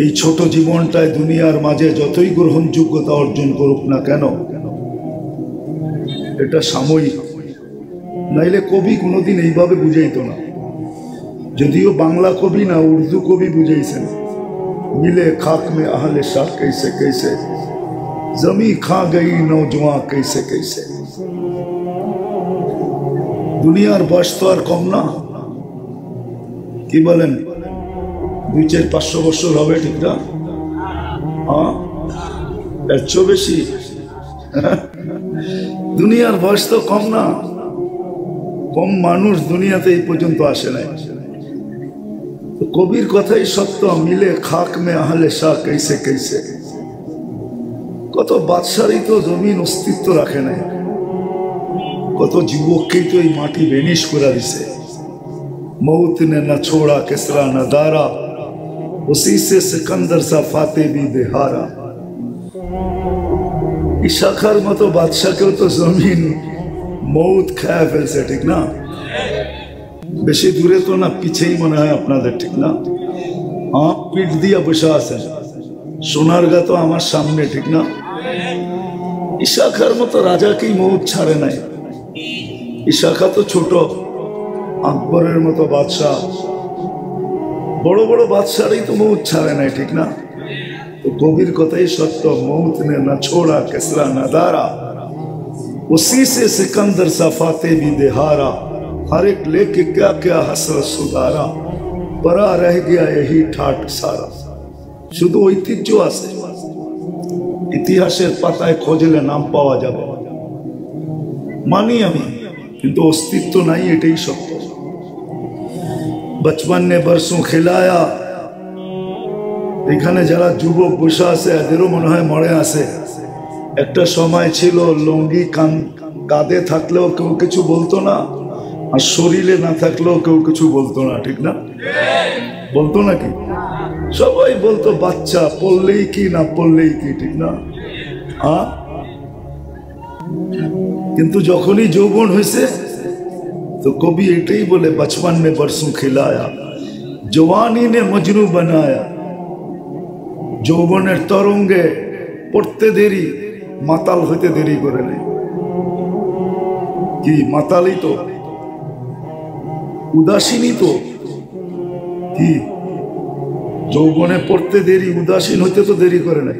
এই ছোট জীবনটায় দুনিয়ার মাঝে যতই গ্রহণযোগ্যতা অর্জন করুক না কেন, এটা সাময়িক। নাইলে কবি কোনোদিন এইভাবে বুঝাইতো না। যদিও বাংলা কবি না, উর্দু কবি বুঝাইছেন, মিলে খাক মে আহলে শাহ कैसे कैसे, जमी खा गई नौजवान कैसे कैसे। দুনিয়ার বয়স তো আর কম না, কি বলেন? 200-500 বছর হবে, ঠিক না? হ্যাঁ, এর চেয়ে বেশি। দুনিয়ার বয়স তো কম না, কম মানুষ দুনিয়াতে এই পর্যন্ত আসে নাই। কবির কথাই সত্য, মিলে খাক মে আহলে শাহ कैसे कैसे। কত বাদশারই তো জমিন অস্তিত্ব রাখে নাই, কত যুবককেই তো এই মাটি ভেনিশ করে দিছে। मौत ने न छोड़ा किसरा न दारा, उसी से सिकंदर सा फाते भी बेहारा। ইশাখার মতো বাদশাকেও তো জমিন মৌত খায় ফেলছে, ঠিক না? বেশি দূরে তো না, পিছেই মনে হয় আপনাদের, ঠিক না? পিঠ দিয়া বসে আছেন, সোনারগা তো আমার সামনে, ঠিক না? ইশাখার মতো রাজাকেই মৌত ছাড়ে নাই। ইশাখা তো ছোট, আকবরের মতো বাদশাহ, বড় বড় বাদশারই তো মৌত ছাড়ে নাই, ঠিক না? তো কবির কথাই সত্য, মৌত নে না ছোড়া কেসরা না দারা, उसी से सिकंदर सा फाते भी देहारा। हर एक लेके क्या क्या हसरत सुधारा, परा रह गया यही ठाट सारा। শুধু ঐতিহ্য আছে, ইতিহাসের পাতায় খোঁজলে নাম পাওয়া যাবে, মানি আমি, কিন্তু অস্তিত্ব নাই, এটাই সত্য। बचपन ने बरसों खिलाया। এখানে যারা যুবক বসে আছে এদেরও মনে হয় মরে আছে। একটা সময় ছিল লুঙ্গি কাঁধে থাকলেও কেউ কিছু বলতো না, আর শরীরে না থাকলেও কেউ কিছু বলতো না, ঠিক না? বলতো নাকি? সবাই বলতো বাচ্চা, পড়লেই কি না পড়লেই কি, ঠিক না? হ্যাঁ, কিন্তু যখনই যৌবন হয়েছে तो कवि एटाई बोले, बचपन में बरसों खिलाया, जवानी ने मजनू बनाया। যৌবনের তরঙ্গে পড়তে দেরি, মাতাল হইতে দেরি করে নেই। কি মাতালই তো, উদাসীনই তো। কি যৌবনে পড়তে দেরি, উদাসীন হইতে তো দেরি করে নাই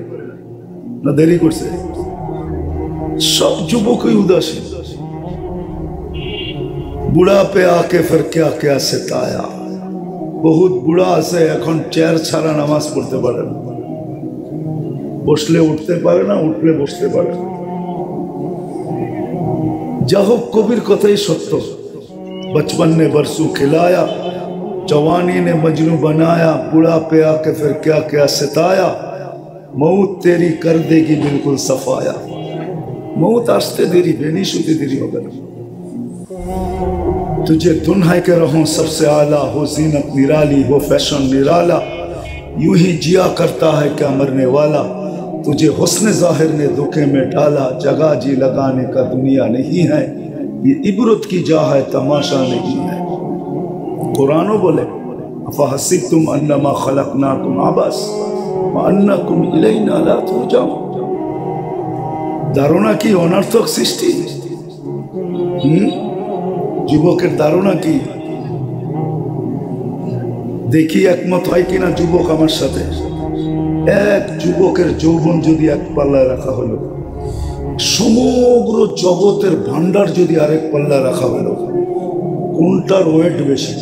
না? দেরি করছে। সব যুবকই উদাসীন। বুড়া पे आके फिर क्या क्या सताया। बहुत বুড়া আছে এখন, চেয়ার ছাড়া নামাজ পড়তে পারে না, বসলে উঠতে পারে না, উঠলে বসতে পারে না। যা হোক, কবির কথাই সত্য, बचपन ने बरसों खिलाया, जवानी ने मजनू बनाया, बुढ़ा पे आके फिर क्या क्या सताया। मौत तेरी कर देगी बिल्कुल सफाया। मौत আসতে দেরি, বেনিশ হতে দেরি হবে না। तुझे दुन्हा के रहूं सबसे आला, हो जीनत निराली, हो फैशन निराला, यूं ही जिया करता है क्या मरने वाला। तुझे हुस्न जाहिर ने धोखे में डाला, जगह जी लगाने का दुनिया नहीं है, ये इबरत की जा है तमाशा नहीं है। कुरानो बोले, अफहसिबतुम अन्नमा खलकनाकुम आबस व अन्नकुम इलैना ला तुरजाऊन। ধারণা কি অনর্থক সৃষ্টি? যুবকের ধারণা কি? দেখি একমত হয় কিনা যুবক আমার সাথে। এক যুবকের যৌবন যদি এক পাল্লায় রাখা হলো, সমগ্র জগতের ভান্ডার যদি আরেক পাল্লায় রাখা হলো, কোনটার ওয়েট বেশি?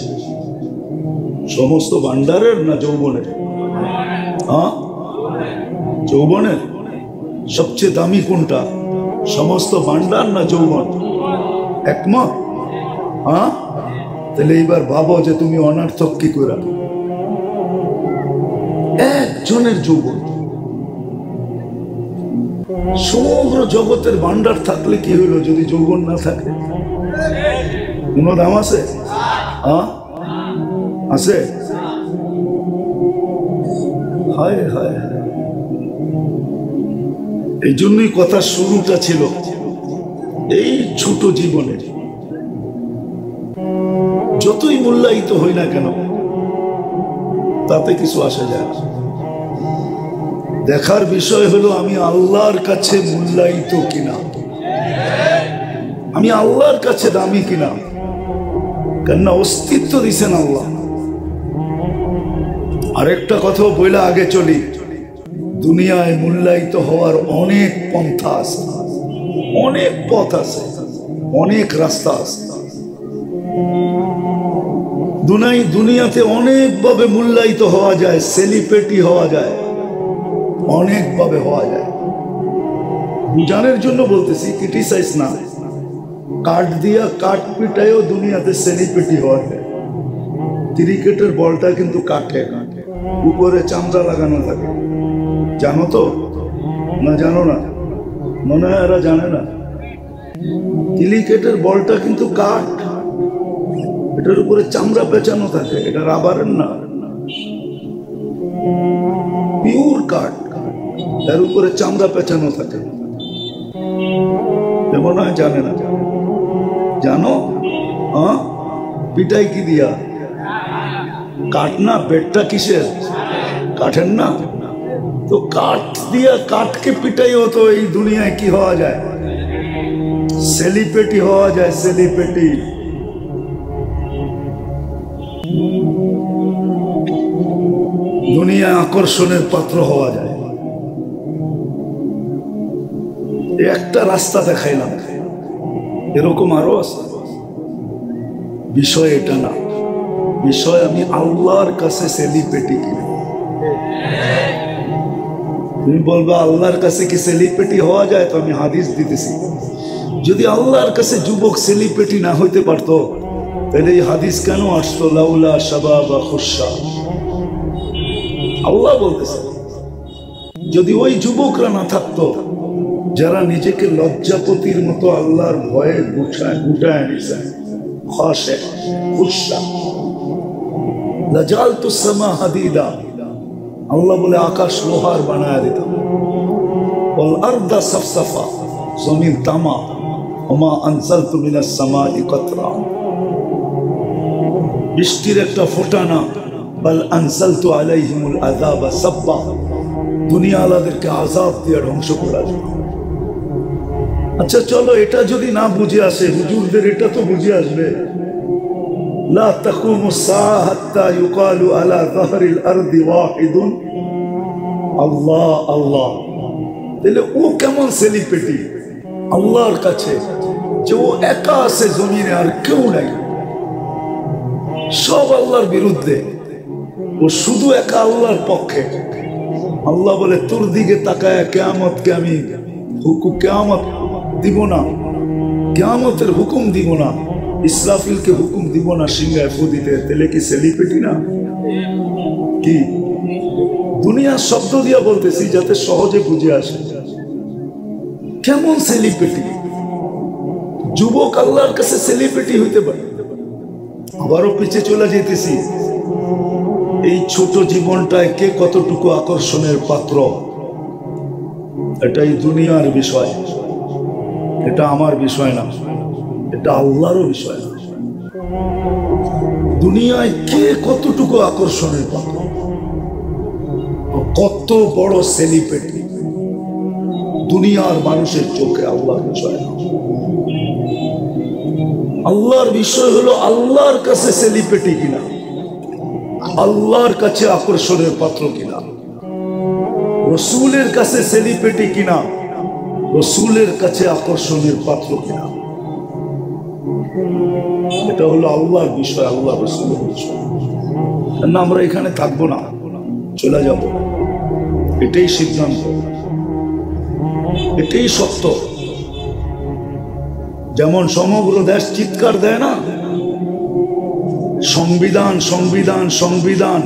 সমস্ত ভান্ডারের না যৌবনের? হ্যাঁ, যৌবনের। সবচেয়ে দামি কোনটা? সমস্ত ভান্ডার না যৌবন? একমত? হ্যাঁ, তাহলে এইবার ভাবো যে তুমি অনর্থক কি করে। একজনের যৌবন, সমগ্র জগতের ভান্ডার থাকলে কি হইলো যদি যৌবন না থাকে? কোন দাম আছে? হ্যাঁ, আছে? হায় হায়, এই জন্যই কথা শুরুটা ছিল এই ছোট জীবনের। যতই মূল্যায়িত হই না কেন, তাতে কিছু আসে যায় না। দেখার বিষয় হলো আমি আল্লাহর কাছে মূল্যায়িত কিনা, আমি আল্লাহর কাছে দামি কিনা। কেননা অস্তিত্ব দিছেন আল্লাহ। আরেকটা কথা বলে আগে চলি, দুনিয়ায় মূল্যায়িত হওয়ার অনেক পন্থা আছে, অনেক পথ আছে, অনেক রাস্তা আছে। দুনিয়াতে অনেকভাবে মূল্যায়িত হওয়া যায়, সেলিব্রিটি হওয়া যায়, অনেকভাবে হওয়া যায়। বুঝানোর জন্য বলতেছি, ক্রিটিসাইজ না। কাঠ দিয়া কাঠ পিটায়ও দুনিয়াতে সেলিব্রিটি হওয়া যায়। ক্রিকেটের বলটা কিন্তু কাঠে, উপরে চামড়া লাগানো থাকে, জানো তো না? জানো না? মনে হয় এরা জানে না। ক্রিকেটের বলটা কিন্তু কাঠ, এটার উপরে চামড়া পেঁচানো থাকে, এটা রাবারের না, পিওর কাঠ, এর উপরে চামড়া পেঁচানো থাকে। মনে হয় জানে না। জানো? হ্যাঁ, পিটাই কি দিয়া? কাঠ না? পেটটা কিসের? কাঠের না? তো কাঠ দিয়া কাঠকে পিটাই হতো। এই দুনিয়ায় কি হওয়া যায়? সেলিব্রিটি হওয়া যায়, সেলিব্রিটি। দুনিয়ায় আকর্ষণের পাত্র হওয়া যায়। একটা রাস্তা দেখাইলাম, এরকম আরো আছে। বিষয় এটা না, বিষয় আমি আল্লাহর কাছে সেলিব্রিটি কিনা। তুমি বলবা আল্লাহর কাছে কি সেলিব্রিটি হওয়া যায়? তো আমি হাদিস দিতেছি, যদি আল্লাহর কাছে যুবক সেলিব্রিটি না হইতে পারতো তাহলে এই হাদিস কেন আসতো? লাউলা শাবাবা খুশা। আল্লাহ বলতেছে, যদি ওই যুবকরা না থাকতো যারা নিজেকে লজ্জাপতির মতো আল্লাহর ভয়ে গুটায় নিছে, খাশে খুশা, লাজালতুস সামা হাদিদা, আল্লাহ বলে আকাশ লোহার বানায় দিতাম, ওয়াল আরদা সাফসাফা, জমিন তামা, ওমা আনজালতু মিনাস সামাই কাতরা, বৃষ্টির একটা ফোঁটা না, বাল আনজালতু আলাইহিমুল আযাবা সাব্বা, দুনিয়া আলাদেরকে আযাব দিয়ে ধ্বংস করা যায়। আচ্ছা চলো, এটা যদি না বুঝে আসে, হুজুরদের এটা তো বুঝে আসবে। লা তাকুমুস সাআ হাত্তা ইউকালু আলা যাহরিল আরদি ওয়াহিদুন আল্লাহ আল্লাহ। তাহলে ও কেমন সেলিব্রিটি আল্লাহর কাছে, যে ও একা আছে জমিনে, আর কেউ নাই, সব আল্লাহর বিরুদ্ধে, ও শুধু একা আল্লাহর পক্ষে। আল্লাহ বলে তোর দিকে তাকায় কিয়ামতকে আমি কিয়ামত দিব না, কিয়ামতের হুকুম দিব না, ইসরাফিলকে হুকুম দিব না সিংহায় ফু দিতে। তাহলে কি সেলিব্রিটি না? কি দুনিয়ার শব্দ দিয়া বলতেছি যাতে সহজে বুঝে আসে। কেমন সেলিব্রিটি? যুবক আল্লাহর কাছে সেলিব্রিটি হইতে পারে। আবারও পিছে চলে যেতেছি, এই ছোট জীবনটায় কে কতটুকু আকর্ষণের পাত্র, এটাই দুনিয়ার বিষয়। এটা আমার বিষয় না, এটা আল্লাহরও বিষয় না। দুনিয়ায় কে কতটুকু আকর্ষণের পাত্র, কত বড় সেলিব্রিটি, দুনিয়ার মানুষের চোখে আল্লাহর বিষয় না। আল্লাহর বিষয় হলো আল্লাহর কাছে সেলিব্রিটি কিনা, আল্লাহর কাছে আকর্ষণের পাত্র কিনা, রসুলের কাছে সেলিব্রিটি কিনা, রসুলের কাছে আকর্ষণের পাত্র কিনা। এটা হলো আল্লাহর বিষয়, আল্লাহ রসুলের বিষয়। না আমরা এখানে থাকবো না, চলে যাব, এটাই সিদ্ধান্ত, এটাই সত্য। যেমন সমগ্র দেশ চিৎকার দেয় না, সংবিধান সংবিধান সংবিধান,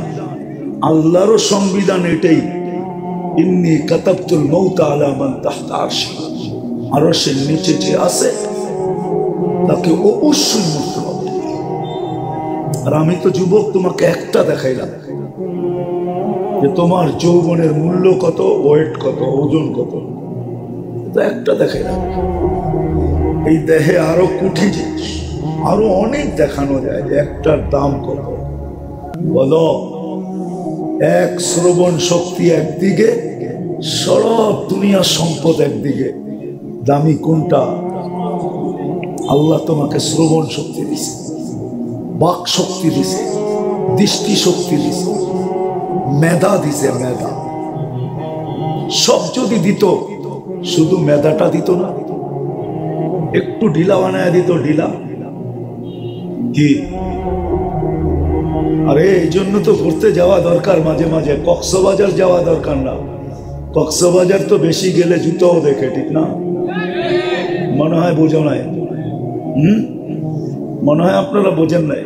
আল্লাহরও সংবিধান এটাই, ইন্নী কাতাবতুল মাউতা আলা মান তাহতা আরশি, আরশের নিচে যে আছে তাকে অবশ্যই মরতে হবে। আর আমি তো যুবক, তোমাকে একটা দেখাইলাম যে তোমার যৌবনের মূল্য কত, ওয়েট কত, ওজন কত, এটা একটা দেখাইলাম। এই দেহে আরো কোটি জিনিস, আরো অনেক দেখানো যায় যে একটার দাম কত। বলো, এক শ্রবণ শক্তি একদিকে, সব দুনিয়ার সম্পদ একদিকে, দামি কোনটা? আল্লাহ তোমাকে শ্রবণ শক্তি দিছে, বাক শক্তি দিছে, দৃষ্টি শক্তি দিছে, মেধা দিছে, মেধা। সব যদি দিত, শুধু মেধাটা দিত না, একটু ঢিলা বানায় দিত, ঢিলা কি? আরে এই জন্য তো ঘুরতে যাওয়া দরকার মাঝে মাঝে। কক্সবাজার যাওয়া দরকার না, কক্সবাজার তো বেশি গেলে জুতোও দেখে, ঠিক না? মনে হয় বোঝো নাই? মনে হয় আপনারা বোঝেন নাই।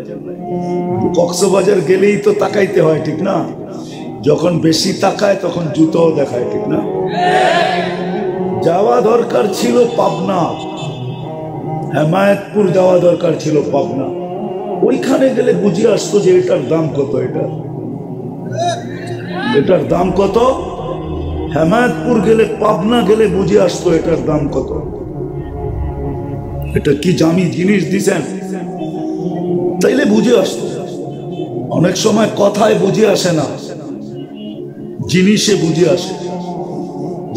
কক্সবাজার গেলেই তো তাকাইতে হয়, ঠিক না? যখন বেশি তাকায় তখন জুতোও দেখায়, ঠিক না? যাওয়া দরকার ছিল পাবনা, হেমায়েতপুর যাওয়া দরকার ছিল, পাবনা। ওইখানে গেলে বুঝে আসতো যে এটার দাম কত, এটার দাম কত। হেমায়েতপুর গেলে, পাবনা গেলে বুঝে আসতো এটার দাম কত। এটা কি দামি জিনিস দিছেন, তাইলে বুঝে আসতো। অনেক সময় কথায় বুঝে আসে না, জিনিসে বুঝে আসে।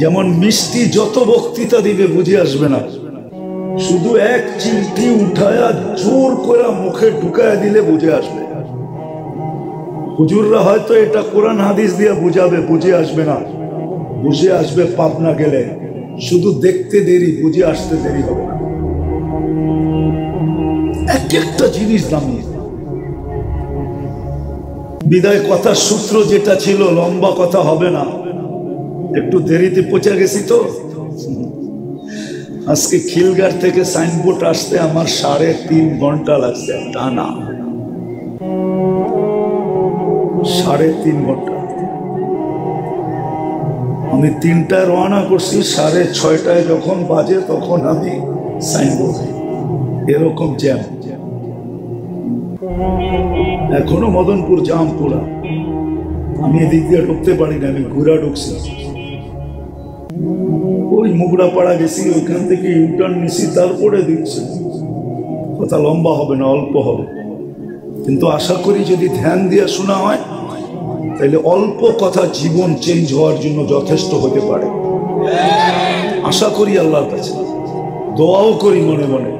যেমন মিষ্টি যত বক্তৃতা দিবে বুঝে আসবে না, শুধু এক চিমটি উঠায়া জোর করে মুখে ঢুকায় দিলে বুঝে আসবে। হুজুররা হয়তো এটা কোরআন হাদিস দিয়ে বুঝাবে, বুঝে আসবে না। বুঝে আসবে পাবনা গেলে, শুধু দেখতে দেরি, বুঝে আসতে দেরি হবে না। এক একটা জিনিস দামি। বিদায় কথার সূত্র যেটা ছিল, লম্বা কথা হবে না, একটু দেরিতে পৌঁছে গেছি তো। আজকে খিলগার থেকে সাইনবোর্ড আসতে আমার 3.5 ঘন্টা লাগছে, টানা 3.5 ঘন্টা। আমি 3টায় রওনা করছি, 6:30 যখন বাজে তখন আমি সাইনবোর্ড। এরকম জ্যাম, এখনো মদনপুর জাম পুরা। আমি এদিক দিয়ে ঢুকতে পারি না, আমি ঘুরা ঢুকছি। ওই মুগড়া পাড়া গেছি, ওইখান থেকে ইউটার্ন নিছি, তারপরে দিচ্ছি। কথা লম্বা হবে না, অল্প হবে, কিন্তু আশা করি যদি ধ্যান দিয়ে শোনা হয় তাহলে অল্প কথা জীবন চেঞ্জ হওয়ার জন্য যথেষ্ট হতে পারে। আশা করি আল্লাহর কাছে, দোয়াও করি মনে মনে,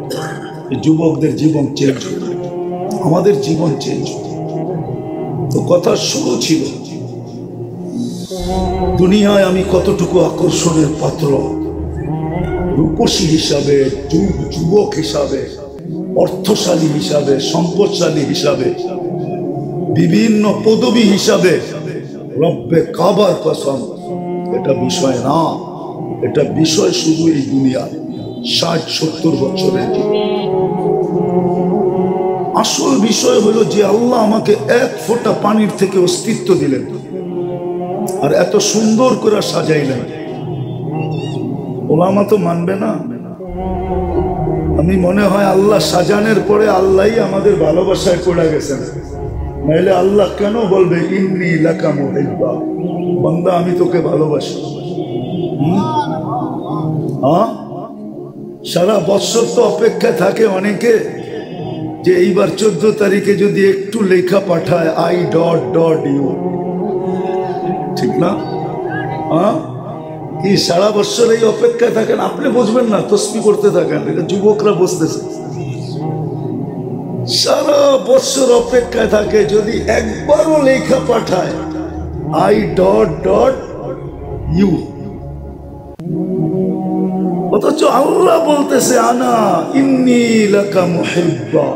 যুবকদের জীবন চেঞ্জ হবে, আমাদের জীবন চেঞ্জ হবে। তো কথা শুরু ছিল, দুনিয়ায় আমি কতটুকু আকর্ষণের পাত্র, রূপসী হিসাবে, যুবক হিসাবে, অর্থশালী হিসাবে, সম্পদশালী হিসাবে, বিভিন্ন পদবী হিসাবে। রব্বে কাবার কসম, এটা বিষয় না, এটা বিষয় শুধু এই দুনিয়া 60-70 বছরের জীবন। আসল বিষয় হলো যে আল্লাহ আমাকে এক ফোঁটা পানির থেকে অস্তিত্ব দিলেন, আর এত সুন্দর করে সাজাইলেন। ওলামা তো মানবে না। আমি মনে হয় আল্লাহ সাজানোর পরে আল্লাহই আমাদের ভালোবাসায় পড়ে গেছেন, নাইলে আল্লাহ কেন বলবে ইন্নী লাকা মুহিব্বা, বান্দা আমি তোকে ভালোবাসি। সারা বছর তো অপেক্ষায় থাকে অনেকে যে এইবার 14 তারিখে যদি একটু লেখা পাঠায় I.U, ঠিক না? কি সারা বছর এই অপেক্ষায় থাকেন? আপনি বুঝবেন না, তসবিহ করতে থাকেন, এটা যুবকরা বুঝতেছে। সারা বছর অপেক্ষায় থাকে যদি একবারও লেখা পাঠায় I.U, অথচ আল্লাহ বলতেছে আনা ইন্নী লাকা মুহিব্বা,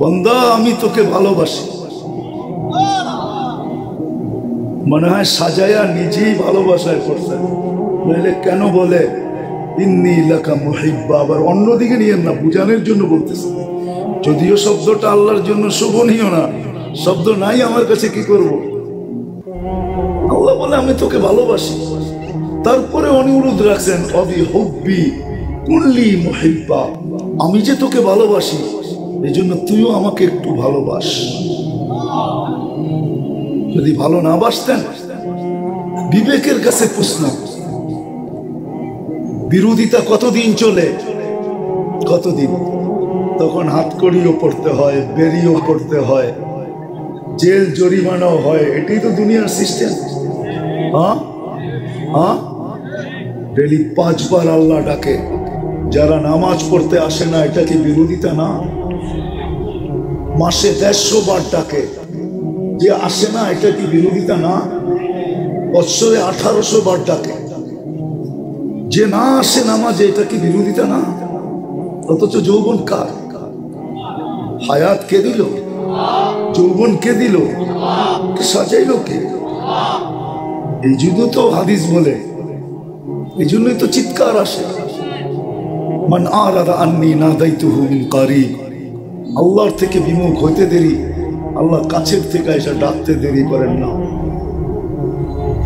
বান্দা আমি তোকে ভালোবাসি। মনে হয় সাজায়া নিজেই ভালোবাসায় পড়ছে, নইলে কেন বলে ইন্নী লাকা মুহিব্বা? আবার অন্যদিকে নিয়ে না, বুঝানোর জন্য বলতেছে। যদিও শব্দটা আল্লাহর জন্য শোভনীয় না, শব্দ নাই আমার কাছে, কি করব? আল্লাহ বলে আমি তোকে ভালোবাসি। তারপরে অনুরোধ রাখছেন অবি হুব্বি কুল্লি মুহিব্বা, আমি যে তোকে ভালোবাসি এই জন্য তুইও আমাকে একটু ভালোবাস। যদি ভালো না বাসতেন, বিবেকের কাছে প্রশ্ন, বিরোধিতা কতদিন চলে? কতদিন? তখন হাতকড়িও পড়তে হয়, বেরিও পড়তে হয়, জেল জরিমানাও হয়। এটাই তো দুনিয়ার সিস্টেম। हाँ हाँ डेली 5 बार अल्लाह डाके যারা নামাজ পড়তে আসে না এটা কি বিরোধিতা না মাসে 150 বার ডাকে যে আসে না এটা কি বিরোধিতা না বছরে 1800 বার ডাকে যে না আসে নামাজে এটা কি বিরোধিতা না অথচ যৌবন কার হায়াত কে দিল যৌবন কে দিল সাজাইলো কে এই জন্য তো হাদিস বলে এই জন্যই তো চিৎকার আসে মান আরাদা আন্নি নাদাইতুহু মিন কারিব আল্লাহর থেকে বিমুখ হইতে দেরি আল্লাহ কাছের থেকে এসে ডাকতে দেরি করেন না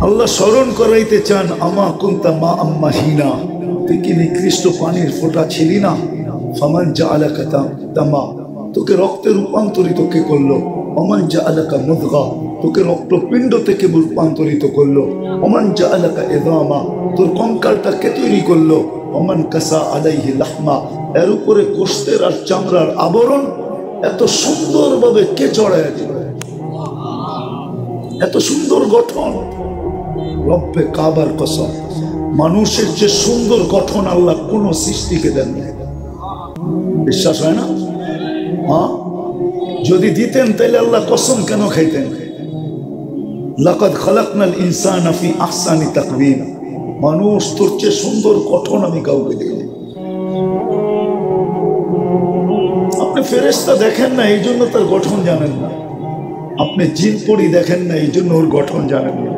আল্লাহ স্মরণ করাইতে চান আমা কুনতা মা আম্মাহিনা তুই কি নিকৃষ্ট পানির ফোঁটা ছিলি না ফামান জাআলাকা তামা তোকে রক্তে রূপান্তরিত কে করলো ওমান জাআলাকা মুদগা তোকে রক্তপিণ্ড থেকে রূপান্তরিত করলো ওমান জাআলাকা ইদামা তোর কঙ্কালটা কে তৈরি করলো ওমান কাসা আলাইহি লাহমা এর উপরে গোশতের আর চামড়ার আবরণ এত সুন্দরভাবে কে চড়ায় দিল এত সুন্দর গঠন রব্বে কাবার কসম মানুষের যে সুন্দর গঠন আল্লাহ কোন সৃষ্টিকে দেন বিশ্বাস হয় না হ্যাঁ যদি দিতেন তাহলে আল্লাহ কসম কেন খাইতেন লাকাদ খালাকনাল ইনসানা ফি আহসানি তাকওয়িম মানুষ তোর চেয়ে সুন্দর গঠন আমি কাউকে দেখিনি আপনি ফেরেশতা দেখেন না এই জন্য তার গঠন জানেন না আপনি জিন পরি দেখেন না এই জন্য ওর গঠন জানেন না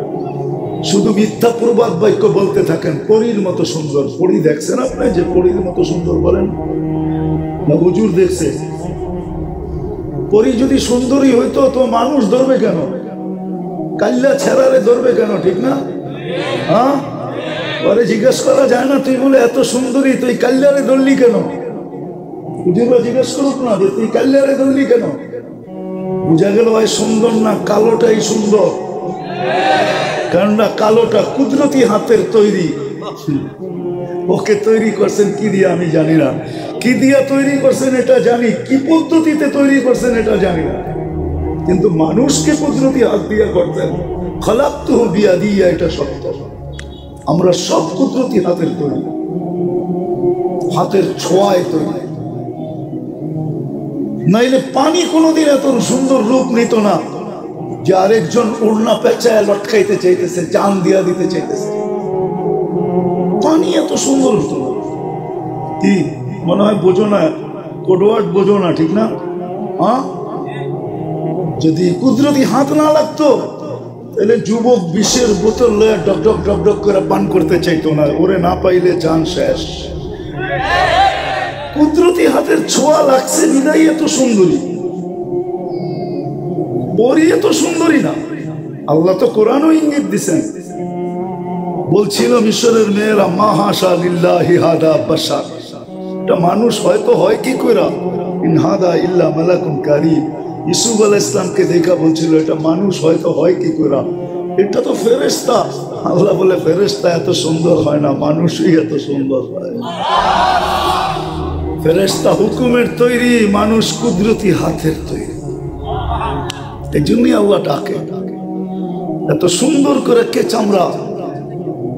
শুধু মিথ্যা প্রবাদ বাক্য বলতে থাকেন পরীর মতো সুন্দর পরী দেখছেন আপনি যে পরীর মতো সুন্দর বলেন না হুজুর দেখছে পরী যদি সুন্দরী হইতো তো মানুষ ধরবে কেন কাল্লা ছেড়ারে ধরবে কেন ঠিক না হ্যাঁ পরে জিজ্ঞেস করা যায় না তুই বলে এত সুন্দরী তুই কাল্লারে ধরলি কেন হুজুররা জিজ্ঞেস করুক না যে তুই কাল্লারে ধরলি কেন বুঝা গেল ভাই সুন্দর না কালোটাই সুন্দর কেননা কালোটা কুদরতি হাতের তৈরি ওকে তৈরি করছেন কি দিয়ে আমি জানি না কি দিয়া তৈরি করছেন এটা জানি কি পদ্ধতিতে তৈরি করছেন এটা জানি না কিন্তু মানুষকে কুদরতি হাত দিয়া করতেন খলাকতুহু বিয়াদিয়া এটা সত্য আমরা সব কুদরতি হাতের তৈরি হাতের ছোঁয়ায় তৈরি নাইলে পানি কোনোদিন এত সুন্দর রূপ নিত না যে আরেকজন ওড়না পেঁচায় লটকাইতে চাইতেছে জান দিয়া দিতে চাইতেছে পানি এত সুন্দর হতো না কি মনে হয় বোঝো না কোডওয়ার্ড বোঝো না ঠিক না হ্যাঁ যদি কুদরতি হাত না লাগতো তাহলে যুবক বিষের বোতল লয়ে ডক ডক ডক ডক করে পান করতে চাইতো না ওরে না পাইলে জান শেষ কুদরতি হাতের ছোঁয়া লাগছে বিদায় এত সুন্দরী পরি এত সুন্দরী না আল্লাহ তো কোরআনও ইঙ্গিত দিছেন বলছিল মিশরের মেয়েরা মা হাশা লিল্লাহি হাদা বাশার এটা মানুষ হয়তো হয় কি কইরা ইন হাদা ইল্লা মালাকুন কারীম ইউসুফ আলাইহিস সালামকে দেখা বলছিল এটা মানুষ হয়তো হয় কি কইরা এটা তো ফেরেশতা আল্লাহ বলে ফেরেশতা এত সুন্দর হয় না মানুষই এত সুন্দর হয় ফেরেশতা হুকুমের তৈরি মানুষ কুদরতি হাতের তৈরি এই জন্যই আল্লাহ ডাকে এত সুন্দর করে কে চামড়া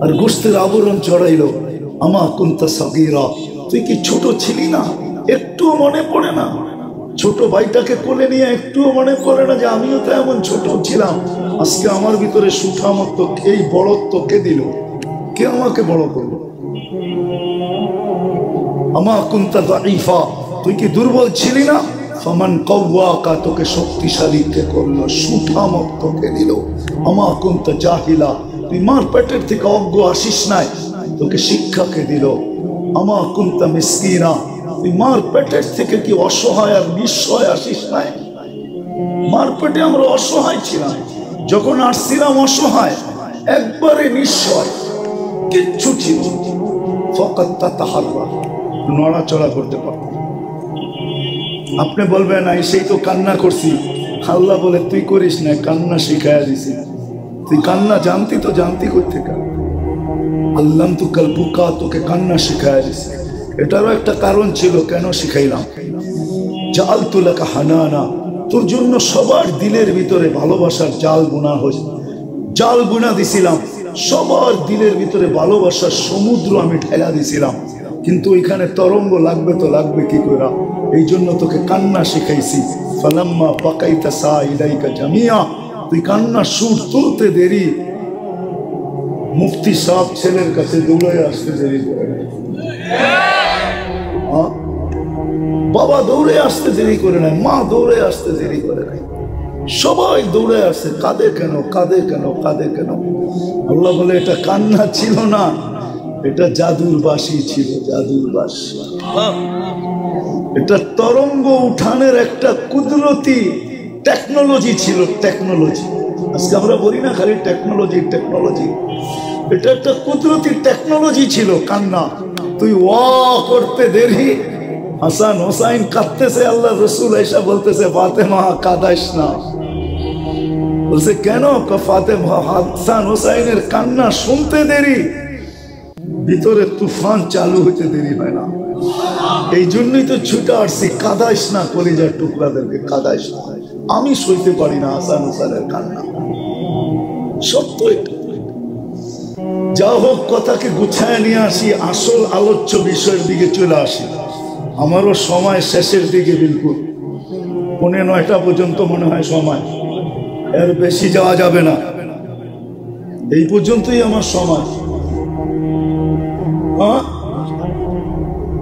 আর গোশতের আবরণ চড়াইলো আমা কুনতা সাগীরা তুই কি ছোট ছিলি না একটুও মনে পড়ে না ছোট ভাইটাকে কোলে নিয়ে একটুও মনে পড়ে না যে আমিও তো এমন ছোট ছিলাম আজকে আমার ভিতরে সুঠামত্ব এই বড়ত্ব কে দিল কে আমাকে বড় করলো আমা কুনতা দাঈফা তুই কি দুর্বল ছিলি না ফামান কওয়াকা তোকে শক্তিশালী কে করলো সুঠামত্ব কে দিল আমা কুনতা জাহিলা তুই মার পেটের থেকে অজ্ঞ আসিস নাই তোকে শিক্ষাকে দিল আমা কুনতা মিসকিনা তুই মার পেটের থেকে কি অসহায় আর নিঃসহায় আসিস নাই মার পেটে আমরা অসহায় ছিলাম যখন আসছিলাম অসহায় একবারে নিঃসহায় কিচ্ছু ছিল ফকাত তাতাহাররা নড়াচড়া করতে পারত আপনি বলবেন না সেই তো কান্না করছি আল্লাহ বলে তুই করিস না কান্না শিখাইয়া দিছি তুই কান্না জানতি তো জানতি করতে আল্লাহ তো কাল বুকা তোকে কান্না শিখাইয়া দিছি এটারও একটা কারণ ছিল কেন শিখাইলাম জাল তুলাকা হানানা তোর জন্য সবার দিলের ভিতরে ভালোবাসার জাল বুনা হয়েছে জাল বুনা দিছিলাম সবার দিলের ভিতরে ভালোবাসার সমুদ্র আমি ঠেলা দিছিলাম, কিন্তু ওইখানে তরঙ্গ লাগবে তো লাগবে কি করে, এই জন্য তোকে কান্না শিখাইছি। ফালাম্মা বাকাইতা সাইলাইকা জামিয়া, তুই কান্না সুর তুলতে দেরি, মুফতি সাহেব ছেলের কাছে দৌড়ে আসতে দেরি করে নাই, বাবা দৌড়ে আসতে দেরি করে নাই, মা দৌড়ে আসতে দেরি করে নাই, সবাই দৌড়ে আসে। কাঁদে কেন, কাঁদে কেন, কাঁদে কেন? আল্লাহ বলে এটা কান্না ছিল না, এটা জাদুর বাঁশি ছিল, জাদুর বাঁশি। এটা তরঙ্গ উঠানের একটা কুদরতি টেকনোলজি ছিল, টেকনোলজি। আজকে আমরা বলি না খালি টেকনোলজি টেকনোলজি, এটা একটা কুদরতি টেকনোলজি ছিল কান্না। তুই ওয়া করতে দেরি, হাসান হোসাইন কাঁদতেছে, আল্লাহ রসুল এসা বলতেছে ফাতেমা কাঁদাইস না। বলছে কেন? ফাতেমা হাসান হোসাইনের কান্না শুনতে দেরি, ভিতরে তুফান চালু হইতে দেরি হয় না। এই জন্যই তো ছুটে আসছি, কাঁদাইস না কলিজার টুকরাদেরকে, কাঁদাইস না। আমি সইতে পারি না হাসান হোসাইনের কান্না, সত্য এটা। যা হোক, কথাকে গুছায় নিয়ে আসি, আসল আলোচ্য বিষয়ের দিকে চলে আসি। আমারও সময় শেষের দিকে, বিলকুল 9:45 পর্যন্ত মনে হয় সময়, এর বেশি যাওয়া যাবে না, এই পর্যন্তই আমার সময়।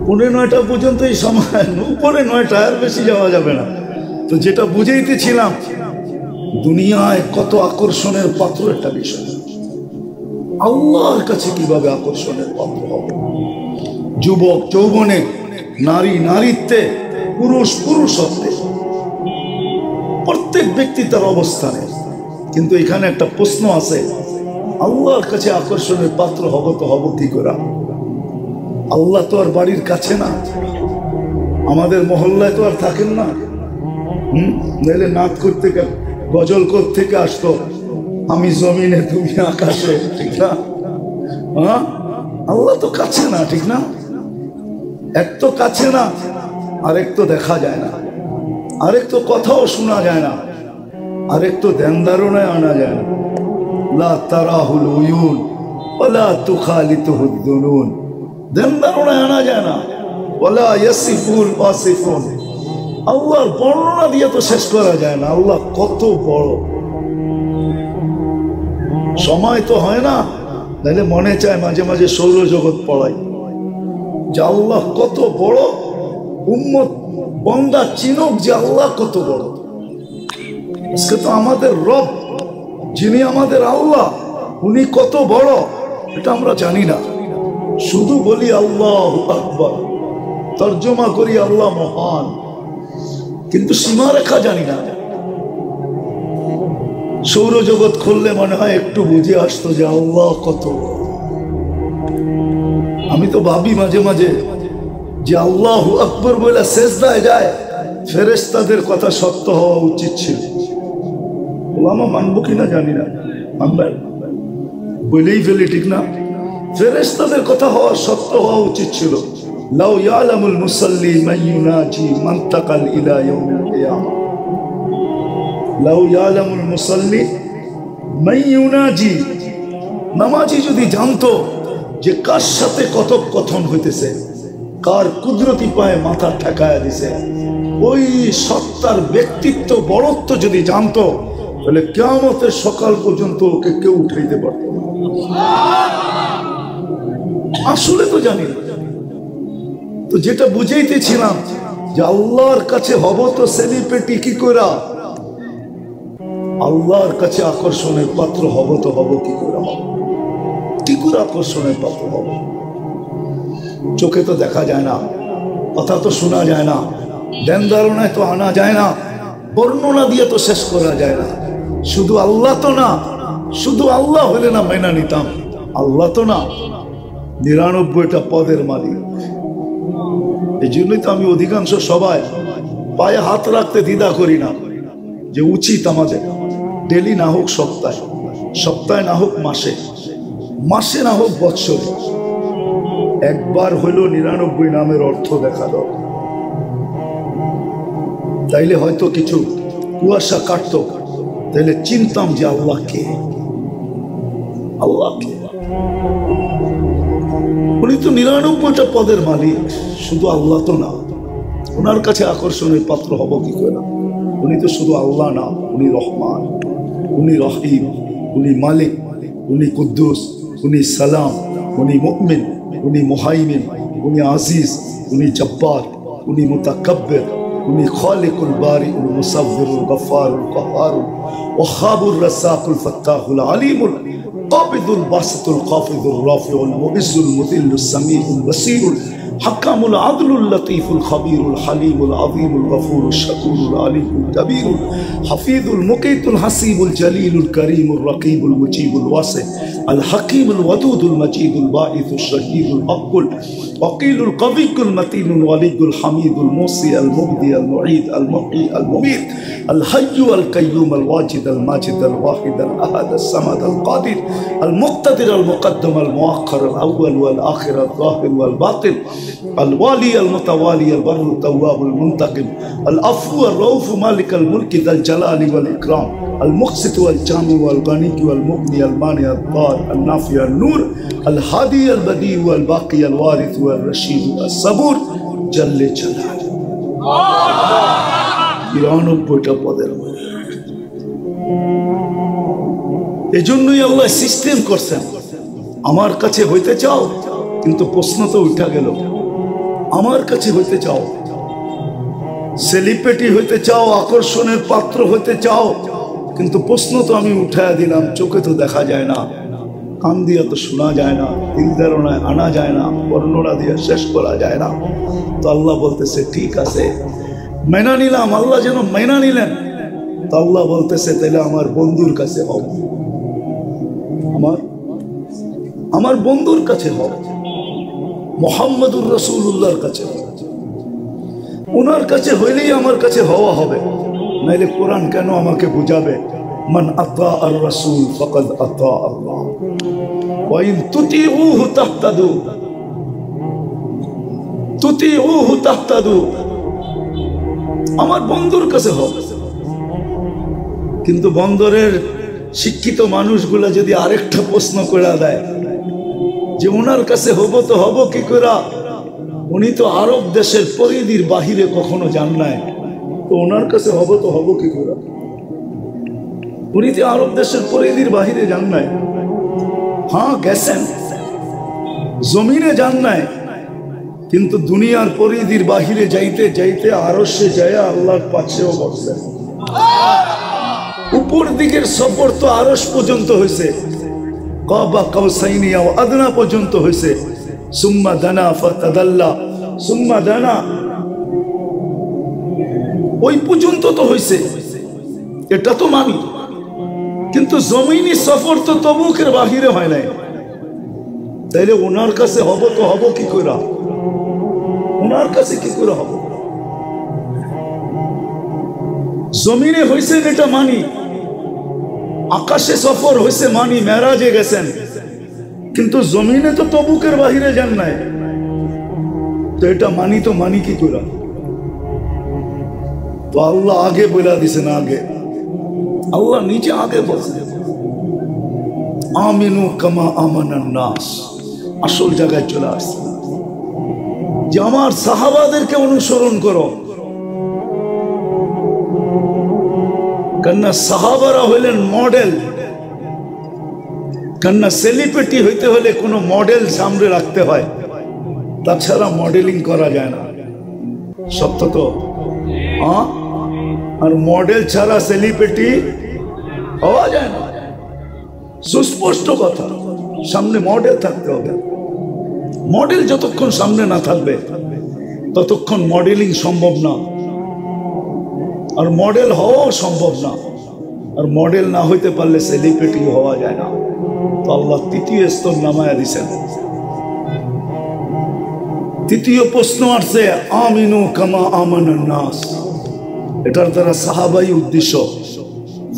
9:45 পর্যন্তই সময়, উপরে 9টা, এর বেশি যাওয়া যাবে না। তো যেটা বুঝাইতেছিলাম, দুনিয়ায় কত আকর্ষণের পাত্র একটা বিষয়, আল্লাহর কাছে কিভাবে আকর্ষণের পাত্র হবে। যুবক যৌবনে, নারী নারীত্বে, পুরুষ পুরুষত্বে, প্রত্যেক ব্যক্তি তার অবস্থানে। কিন্তু এখানে একটা প্রশ্ন আছে, আল্লাহর কাছে আকর্ষণের পাত্র হব তো হব কি করে? আল্লাহ তো আর বাড়ির কাছে না, আমাদের মহল্লায় তো আর থাকেন না। নাইলে নাচ করতে, গজল থেকে আসতো, আমি জমিনে তুমি আকাশে, ঠিক না? আল্লাহ তো কাছে না, ঠিক না? এক তো কাছে না, আরেক তো দেখা যায় না, আরেক তো কথাও শোনা যায় না, আরেক তো ধ্যান ধারণায় আনা যায় না। লা তারাহুল উয়ুন ওয়ালা তুখালিতুহুদ দুনুন, ধ্যান ধারণায় আনা যায় না। ওয়ালা ইয়াসিফুল ওয়াসিফুন, আল্লাহর বর্ণনা দিয়ে তো শেষ করা যায় না, আল্লাহ কত বড়। সময় তো হয় না, তাহলে মনে চায় মাঝে মাঝে সৌরজগৎ পড়াই, যে আল্লাহ কত বড়, উম্মত বান্দা চিনুক যে আল্লাহ কত বড়। আজকে তো আমাদের রব, যিনি আমাদের আল্লাহ, উনি কত বড় এটা আমরা জানি না, শুধু বলি আল্লাহু আকবার, তর্জমা করি আল্লাহ মহান, কিন্তু সীমারেখা জানি না। সৌরজগৎ খুললে মনে হয় একটু বুঝে আসতো যে আল্লাহ কত। আমি তো ভাবি মাঝে মাঝে যে আল্লাহু আকবার বলে সেজদায় যায়, ফেরেশতাদের কথা সত্য হওয়া উচিত ছিল। ওলামা মানবো কিনা জানি না, মানবেন বলেই ফেলি, ঠিক না? ফেরেশতাদের কথা হওয়া সত্য হওয়া উচিত ছিল। লাউ ইয়ালামুল মুসাল্লি মান ইউনাজি মানতাকাল ইলা ইয়াউমিল কিয়ামা, লাউ ইয়ালামুল মুসাল্লি মান ইউনাজি, নামাজি যদি জানতো যে কার সাথে কত কথন হইতেছে, কার কুদরতি পায়ে মাথা ঠেকায়া দিছে, ওই সত্তার ব্যক্তিত্ব বড়ত্ব যদি জানতো, তাহলে কিয়ামতের সকাল পর্যন্ত ওকে কেউ উঠাইতে পারত না। আসলে তো জানি না। তো যেটা বুঝাইতেছিলাম যে আল্লাহর কাছে হব তো সেলিব্রিটি কি করে, আল্লাহর কাছে আকর্ষণের পাত্র হব তো হব কি করে, কি করে আকর্ষণের পাত্র হব? চোখে তো দেখা যায় না, কথা তো শোনা যায় না, ধ্যান ধারণায় তো আনা যায় না, বর্ণনা দিয়ে তো শেষ করা যায় না। শুধু আল্লাহ তো না, শুধু আল্লাহ হলে না মেনে নিতাম, আল্লাহ তো না, 99টা পদের মালিক। এই জন্যই তো আমি অধিকাংশ সবাই পায়ে হাত রাখতে দ্বিধা করি না, যে উচিত আমাদের ডেলি না হোক সপ্তাহে, সপ্তাহে না হোক মাসে, মাসে না হোক বৎসরে, একবার হইল 99 নামের অর্থ দেখা দাও, তাইলে হয়তো কিছু কুয়াশা কাটত, তাইলে চিনতাম যে আল্লাহ কে। আল্লাহকে। উনি তো 99টা পদের মালিক, শুধু আল্লাহ তো না। ওনার কাছে আকর্ষণের পাত্র হব কি করে? উনি তো শুধু আল্লাহ না, উনি রহমান, উনি রহিম, উনি মালিক, উনি কুদ্দুস, উনি সালাম, উনি মুমিন, উনি মুহাইমিন, উনি আজিজ, উনি জব্বার, উনি মুতাকাব্বির, উনি খালিকুল বারিউল মুসাব্বিরুল গফফারুল কাহ্হারুল ওয়াহাবুর রাসাকুল ফাত্তাহুল আলিমুল কাবিদুল বাসিতুল কাফিদুর রাফিউল মুইজ্জুল মুদিল্লুস সামিউল বসীরুল حكام العدل اللطيف الخبير الحليم العظيم الغفور الشكور العليم الكبير حفيظ المقيت الحسيب الجليل الكريم الرقيب المجيب الواسع الحكيم الودود المجيد الباعث الشهيد الأقل وقيل القوي المتين الولي الحميد الموصي المبدي المعيد المحيي المميت الحي القيوم الواجد الماجد الواحد الأحد الصمد القادر المقتدر المقدم المؤخر الأول والآخر الظاهر والباطن الوالي المتوالي البر التواب المنتقم العفو الرؤوف مالك الملك ذا الجلال والإكرام المقسط والجامع والغني والمغني المانع الضار النافع النور الهادي البديع والباقي الوارث والرشيد الصبور جل جلاله 99টা পদের। এজন্যই আল্লাহ সিস্টেম করছেন, আমার কাছে হইতে চাও, কিন্তু প্রশ্ন তো উঠা গেল, আমার কাছে হইতে চাও, সেলিব্রিটি হইতে চাও, আকর্ষণের পাত্র হইতে চাও, কিন্তু প্রশ্ন তো আমি উঠায় দিলাম, চোখে তো দেখা যায় না, কান দিয়া তো শোনা যায় না, দিল ধারণায় আনা যায় না, বর্ণনা দিয়ে শেষ করা যায় না। তো আল্লাহ বলতেছে ঠিক আছে, মেনা নিলাম। আল্লাহ যেন মেনা নিলেন, তো আল্লাহ বলতেছে তাহলে আমার বন্ধুর কাছে হও, আমার বন্ধুর কাছে হও, মুহাম্মদুর রাসূলুল্লাহর কাছে। ওনার কাছে হইলেই আমার কাছে হওয়া হবে, নাইলে কোরআন কেন আমাকে বুঝাবে মান আতা আর রাসূল ফাকাদ আতা আল্লাহ ওয়া ইন তুতিউহু তাহতাদু, তুতিউহু তাহতাদু। আমার বন্ধুর কাছে হও। কিন্তু বন্দরের শিক্ষিত মানুষগুলা যদি আরেকটা প্রশ্ন করে দেয় যে ওনার কাছে হব তো হব কি করে, উনি তো আরব দেশের পরিধির বাহিরে কখনো যান নাই, তো ওনার কাছে হব তো হব কি করে? উনি তো আরব দেশের পরিধির বাহিরে যান নাই, হ্যাঁ গেছেন, জমিনে যান নাই, কিন্তু দুনিয়ার পরিধির বাহিরে যাইতে যাইতে আরশে যায় আল্লাহর পাশেও বসছেন। উপর দিকের সফর তো আরশ পর্যন্ত হয়েছে, কাবা কাউসাইনি আও আদনা পর্যন্ত হয়েছে, সুম্মা দানা ফাতাদাল্লা, সুম্মা দানা ওই পর্যন্ত তো হয়েছে, এটা তো মানি। কিন্তু জমিনি সফর তো তবুকের বাহিরে হয় নাই, তাইলে ওনার কাছে হব তো হব কি করে? ওনার কাছে কি করে হব? জমিনে হয়েছেন এটা মানি, আকাশে সফর হয়েছে মানি, মেরাজে গেছেন, কিন্তু জমিনে তো তবুকের বাহিরে যান নাই, তো এটা মানি তো মানি কি করে? তো আল্লাহ আগে বলে দিছেন, আগে আল্লাহ নিচে আগে বলছেন আমিনু কামা আমানান নাস। আসল জায়গায় চলে আসছে যে আমার সাহাবাদেরকে অনুসরণ করো, কেননা সাহাবারা হইলেন মডেল। কেননা সেলিব্রিটি হইতে হলে কোনো মডেল সামনে রাখতে হয়, তাছাড়া মডেলিং করা যায় না। সত্য তো? আর মডেল ছাড়া সেলিব্রিটি হওয়া যায় না, সুস্পষ্ট কথা। সামনে মডেল থাকতে হবে, মডেল যতক্ষণ সামনে না থাকবে ততক্ষণ মডেলিং সম্ভব না, আর মডেল হওয়াও সম্ভব না। আর মডেল না হইতে পারলে সেলিব্রিটি হওয়া যায় না। তো আল্লাহ তৃতীয় স্তর নামায়া দিছেন। তৃতীয় প্রশ্ন আসছে আমিনু কামা আমানান নাস, এটার দ্বারা সাহাবাই উদ্দেশ্য।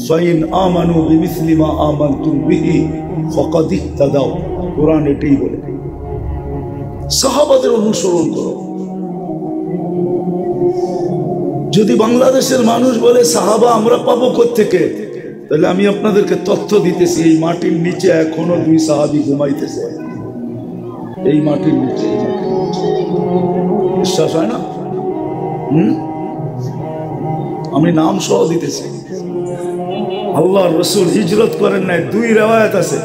ফাইন আমানু বিমিসলি মা আমানতুম বিহি ফাকাদ ইহতাদাও, কোরআন এটাই বলে সাহাবাদের অনুসরণ করো। যদি বাংলাদেশের মানুষ বলে সাহাবা আমরা পাবো কোত্থেকে, তাহলে আমি আপনাদেরকে তথ্য দিতেছি, এই মাটির নিচে এখনো 2 সাহাবী ঘুমাইতেছে। এই মাটির নিচে, বিশ্বাস হয় না? আমি নাম সহ দিতেছি। আল্লাহর রাসূল হিজরত করেন নাই। 2 রিওয়ায়াত আছে।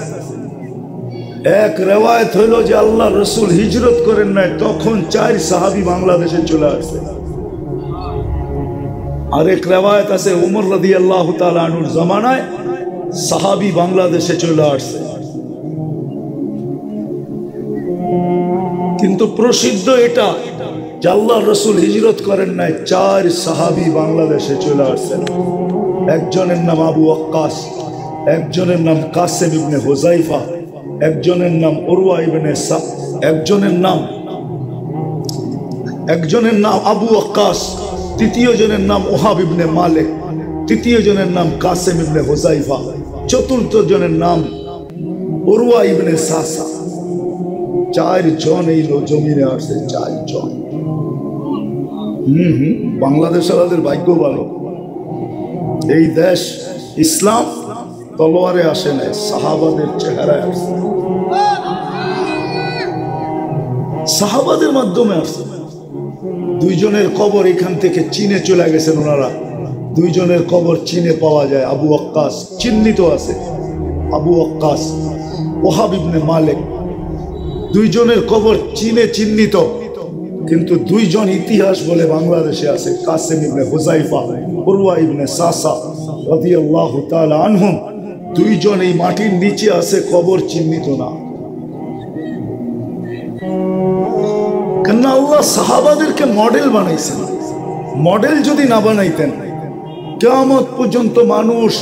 এক রিওয়ায়াত হলো যে আল্লাহর রাসূল হিজরত করেন নাই, তখন 4 সাহাবী বাংলাদেশে চলে আসছে। আর এক রিওয়ায়াত আছে ওমর রাদিয়াল্লাহু তাআলা আনহুর জামানায় সাহাবী বাংলাদেশে চলে আসছে। কিন্তু প্রসিদ্ধ এটা যে আল্লাহর রাসূল হিজরত করেন নাই, 4 সাহাবী বাংলাদেশে চলে আসছেন। একজনের নাম আবু ওয়াক্কাস, একজনের নাম কাসেম ইবনে হুযাইফা, একজনের নাম উরওয়া ইবনে একজনের নাম আবু ওয়াক্কাস, তৃতীয় জনের নাম ওহাব ইবনে মালিক, তৃতীয় জনের নাম কাসেম ইবনে হুযাইফা, চতুর্থ জনের নাম উরওয়া ইবনে সাসা। 4 জন এই জমিনে আসছে, 4 জন। বাংলাদেশের ভাগ্য ভালো। এই দেশ ইসলাম তলোয়ারে আসে নাই, সাহাবাদের চেহারায় আসছে, সাহাবাদের মাধ্যমে আসছে। 2 জনের কবর এখান থেকে চীনে চলে গেছেন ওনারা। 2 জনের কবর চীনে পাওয়া যায়। আবু ওয়াক্কাস চিহ্নিত আছে, আবু ওয়াক্কাস, ওহাব ইবনে মালিক, 2 জনের কবর চীনে চিহ্নিত, কিন্তু 2 জন ইতিহাস বলে বাংলাদেশে আছে। কাসেম ইবনে হুযাইফা, উরওয়া ইবনে সাসা রাদিয়াল্লাহু তাআলা আনহুম, 2 জন এই মাটির নিচে আছে, কবর চিহ্নিত না। কেন আল্লাহ সাহাবাদেরকে মডেল বানাইছেন। মডেল যদি না বানাইতেন, কিয়ামত পর্যন্ত মানুষ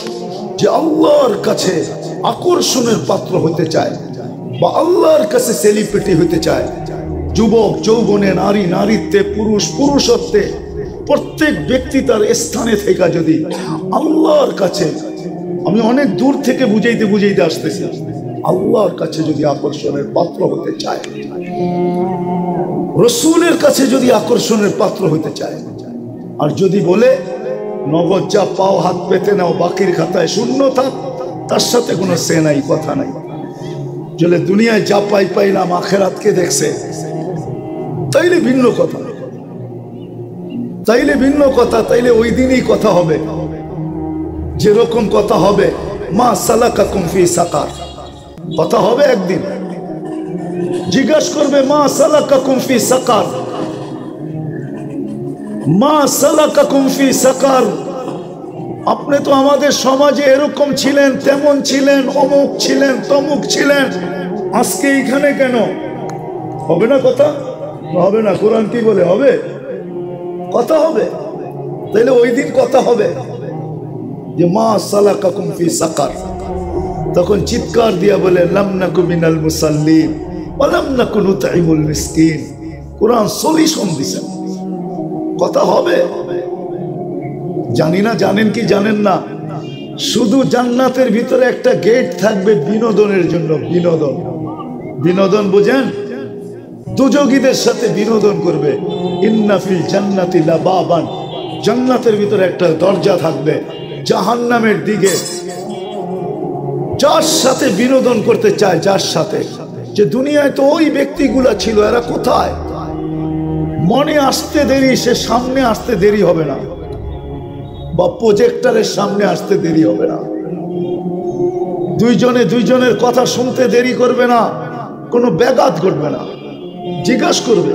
যে আল্লাহর কাছে আকর্ষণের পাত্র হতে চায় বা আল্লাহর কাছে সেলিব্রিটি হতে চায়, যুবক যৌবনে, নারী নারীত্বে, পুরুষ পুরুষত্বে, প্রত্যেক ব্যক্তি তার স্থানে থেকে যদি আল্লাহর কাছে, আমি অনেক দূর থেকে বুঝাইতে আসতেছি, আল্লাহর কাছে যদি আকর্ষণের পাত্র হতে চায়, রসুলের কাছে যদি আকর্ষণের পাত্র হতে চায়, আর যদি বলে নগদ যা পাও হাত পেতে নাও, বাকির খাতায় শূন্য থাক, তার সাথে কোনো সে নাই, কথা নাই। যদি দুনিয়ায় যা পাইলাম, আখেরাতকে দেখছে, তাইলে ভিন্ন কথা, তাইলে ওই দিনই কথা হবে। যেরকম কথা হবে মা সালাকাকুম ফি সাকার, কথা হবে একদিন। জিজ্ঞাসা করবে মা সালাকাকুম ফি সাকার, মা সালাকাকুম ফি সাকার, আপনি তো আমাদের সমাজে এরকম ছিলেন, তেমন ছিলেন, অমুক ছিলেন, তমুক ছিলেন, আজকে এইখানে কেন? হবে না কথা? হবে না। কোরআন কি বলে? হবে, কথা হবে। তাইলে ওই দিন কথা হবে যে মা সালাকাকুম ফি সাকার। তখন চিৎকার দিয়া বলে লাম নাকু মিনাল মুসাল্লিন ওয়া লাম নাকু নুতঈমুল মিসকিন। কোরআন সলিউশন দিছে, কথা হবে। জানি না জানেন কি জানেন না, শুধু জান্নাতের ভিতরে একটা গেট থাকবে বিনোদনের জন্য। বিনোদন, বিনোদন বুঝেন? দুযোগীদের সাথে বিনোদন করবে। ইন্না ফিল জান্নাতি লাবাবান, জান্নাতের ভিতরে একটা দরজা থাকবে জাহান্নামের দিকে। যার সাথে বিনোদন করতে চায়, যার সাথে, যে দুনিয়ায় তো ওই ব্যক্তিগুলা ছিল, এরা কোথায়? মনে আসতে দেরি, সে সামনে আসতে দেরি হবে না, বা প্রজেক্টরের সামনে আসতে দেরি হবে না। 2 জনে 2 জনের কথা শুনতে দেরি করবে না, কোনো ব্যাঘাত ঘটবে না। জিজ্ঞাসা করবে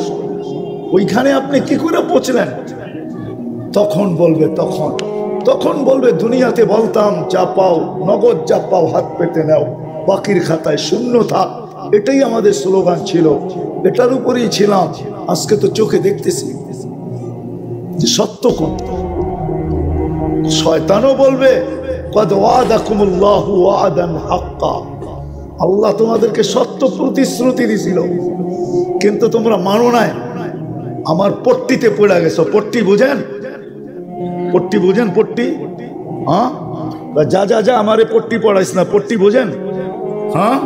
ওইখানে আপনি কি করে পৌঁছলেন? তখন বলবে দুনিয়াতে বলতাম যা পাও, নগদ যা পাও হাত পেতে নাও, বাকির খাতায় শূন্য থাক। এটাই আমাদের স্লোগান ছিল, এটার উপরেই ছিলাম। আজকে তো চোখে দেখতেছি যে সত্য কোন। শয়তানও বলবে কদ ওয়াদাকুমুল্লাহু ওয়াদান হাক্কা, আল্লাহ তোমাদেরকে সত্য প্রতিশ্রুতি দিছিল, কিন্তু তোমরা মানো নাই। আমার পট্টিতে পড়ে গেছো। পট্টি বুঝেন? পট্টি বুঝেন? পট্টি, হ্যাঁ, যা আমারে পট্টি পড়াইস না। পট্টি বুঝেন? হ্যাঁ,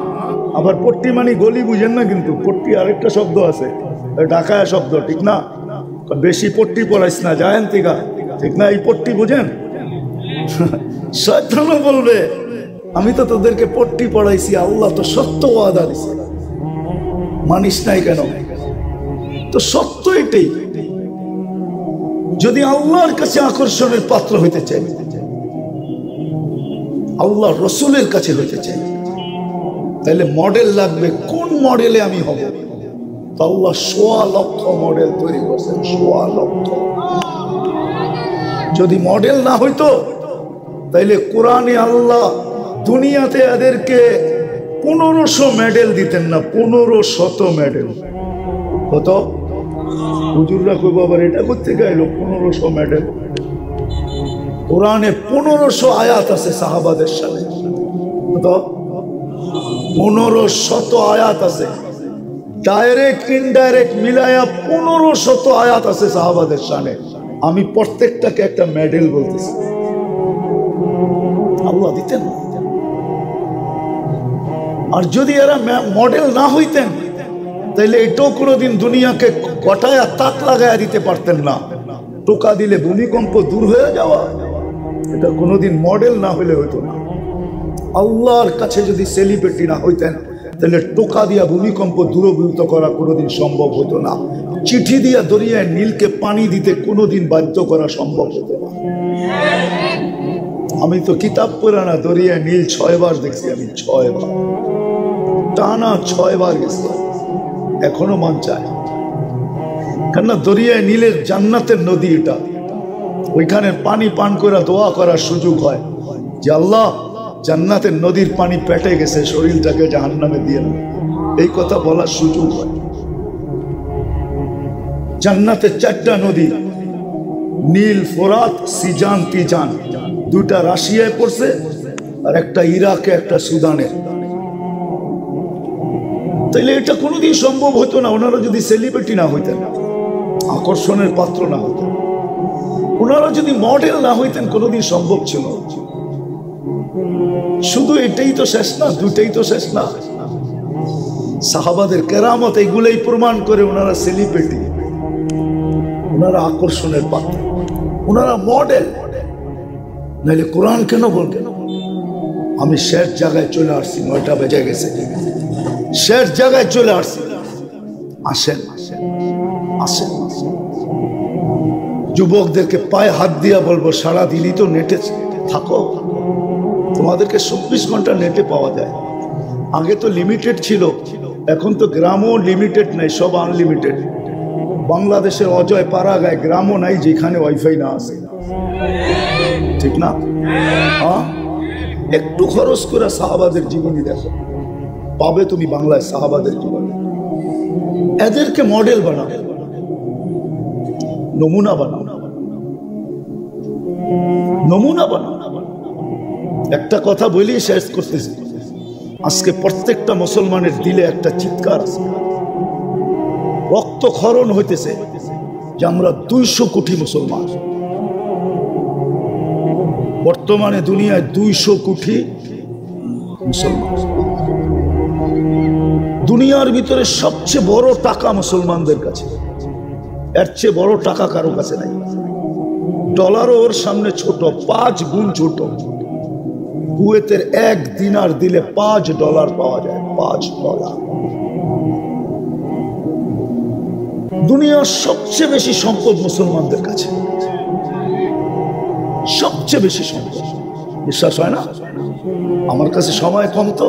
আবার পট্টি মানে গলি বুঝেন না, কিন্তু পট্টি আরেকটা শব্দ আছে, ঢাকায় শব্দ, ঠিক না? বেশি পট্টি পড়াইস না, জায়েন তিকা, ঠিক না? এই পট্টি বুঝেন? শয়তানও বলবে আমি তো তোদেরকে পট্টি পড়াইছি, আল্লাহ তো সত্য ওয়াদা দিছে, মানিস নাই কেন? তো সত্য এটাই। যদি আল্লাহর কাছে আকর্ষণের পাত্র হইতে চাই, আল্লাহ রসুলের কাছে হইতে চাই, তাহলে মডেল লাগবে। কোন মডেলে আমি হব? আল্লাহ ১৬ লক্ষ মডেল তৈরি করছেন, ১৬ লক্ষ। যদি মডেল না হইতো তাইলে কোরআনে আল্লাহ দুনিয়াতে এদেরকে ১৫০০ মেডেল দিতেন না, ১৫০০ মেডেল হতো। হুজুররা কইব আবার এটা করতে গাইলো ১৫০০ মেডেল। কোরআনে ১৫০০ আয়াত আছে সাহাবাদের সাথে, ১৫০০ আয়াত আছে, ডাইরেক্ট ইনডাইরেক্ট মিলায়া ১৫০০ আয়াত আছে সাহাবাদের সামনে। আমি প্রত্যেকটাকে একটা মেডেল বলতেছি, আল্লাহ দিতেন। আর যদি এরা মডেল না হইতেন তাইলে এটাও কোনোদিন দুনিয়াকে কটায়া তাক লাগাইয়া দিতে পারতেন না। টোকা দিলে ভূমিকম্প দূর হয়ে যাওয়া, এটা কোনোদিন মডেল না হইলে হইতো না। আল্লাহর কাছে যদি সেলিব্রিটি না হইতেন তাহলে টোকা দিয়া ভূমিকম্প দূরভূত করা কোনোদিন সম্ভব হতো না। চিঠি দিয়া দরিয়ায় নীলকে পানি দিতে কোনোদিন বাধ্য করা সম্ভব হতো না। আমি তো কিতাব পড়া না, দরিয়ায় নীল ৬ বার দেখছি আমি, ৬ বার টানা ৬ বার গেছি, এখনো মান চায়। কেননা দরিয়ায় নীলের জান্নাতের নদী এটা, ওইখানে পানি পান করে দোয়া করার সুযোগ হয় যে আল্লাহ জান্নাতের নদীর পানি পেটে গেছে, শরীরটাকে জাহান্নামে দিয়ে না, এই কথা বলার সুযোগ হয়। জান্নাতের ৪টা নদী, নীল, ফোরাত, সিজান, তিজান, 2টা রাশিয়ায় পড়ছে আর একটা ইরাকে, একটা সুদানে। তাইলে এটা কোনোদিন সম্ভব হতো না ওনারা যদি সেলিব্রিটি না হইতেন, আকর্ষণের পাত্র না হইতেন, ওনারা যদি মডেল না হইতেন, কোনোদিন সম্ভব ছিল। শুধু এটাই তো শেষ না, 2টাই তো শেষ না। সাহাবাদের কেরামত এগুলোই প্রমাণ করে ওনারা সেলিব্রিটি, ওনারা আকর্ষণের পাত্র, ওনারা মডেল। নাইলে কোরআন কেন বলবেন? আমি শেষ জায়গায় চলে আসছি, 9টা বেজে গেছে, শেষ জায়গায় চলে আসছি। আসেন আসেন, যুবকদেরকে পায়ে হাত দিয়া বলবো সারাদিনই তো নেটে থাকো, তোমাদেরকে 24 ঘন্টা নেটে পাওয়া যায়। আগে তো লিমিটেড ছিল, এখন তো গ্রামও লিমিটেড নাই, সব আনলিমিটেড। বাংলাদেশের অজয় পাড়াগায় গ্রামও নাই যেখানে ওয়াইফাই না আছে, ঠিক না? হ্যাঁ, একটু খরচ করে সাহাবাদের জীবনী দেখো, পাবে তুমি বাংলায় সাহাবাদের জীবনী। এদেরকে মডেল বানাও, নমুনা বানাও, নমুনা বানাও। একটা কথা বলি শেষ করতেছি, আজকে প্রত্যেকটা মুসলমানের দিলে একটা চিৎকার আছে, রক্তক্ষরণ হইতেছে যে আমরা 200 কোটি মুসলমান। বর্তমানে দুনিয়ায় 200 কোটি মুসলমান। দুনিয়ার ভিতরে সবচেয়ে বড় টাকা মুসলমানদের কাছে, এর চেয়ে বড় টাকা কারো কাছে নাই। ডলারও ওর সামনে ছোট, 5 গুণ ছোট। কুয়েতের 1 দিনার দিলে $5 পাওয়া যায়, $5। দুনিয়ার সবচেয়ে বেশি সম্পদ মুসলমানদের কাছে, সবচেয়ে বেশি সম্পদ। বিশ্বাস হয় না? আমার কাছে সময় কম তো,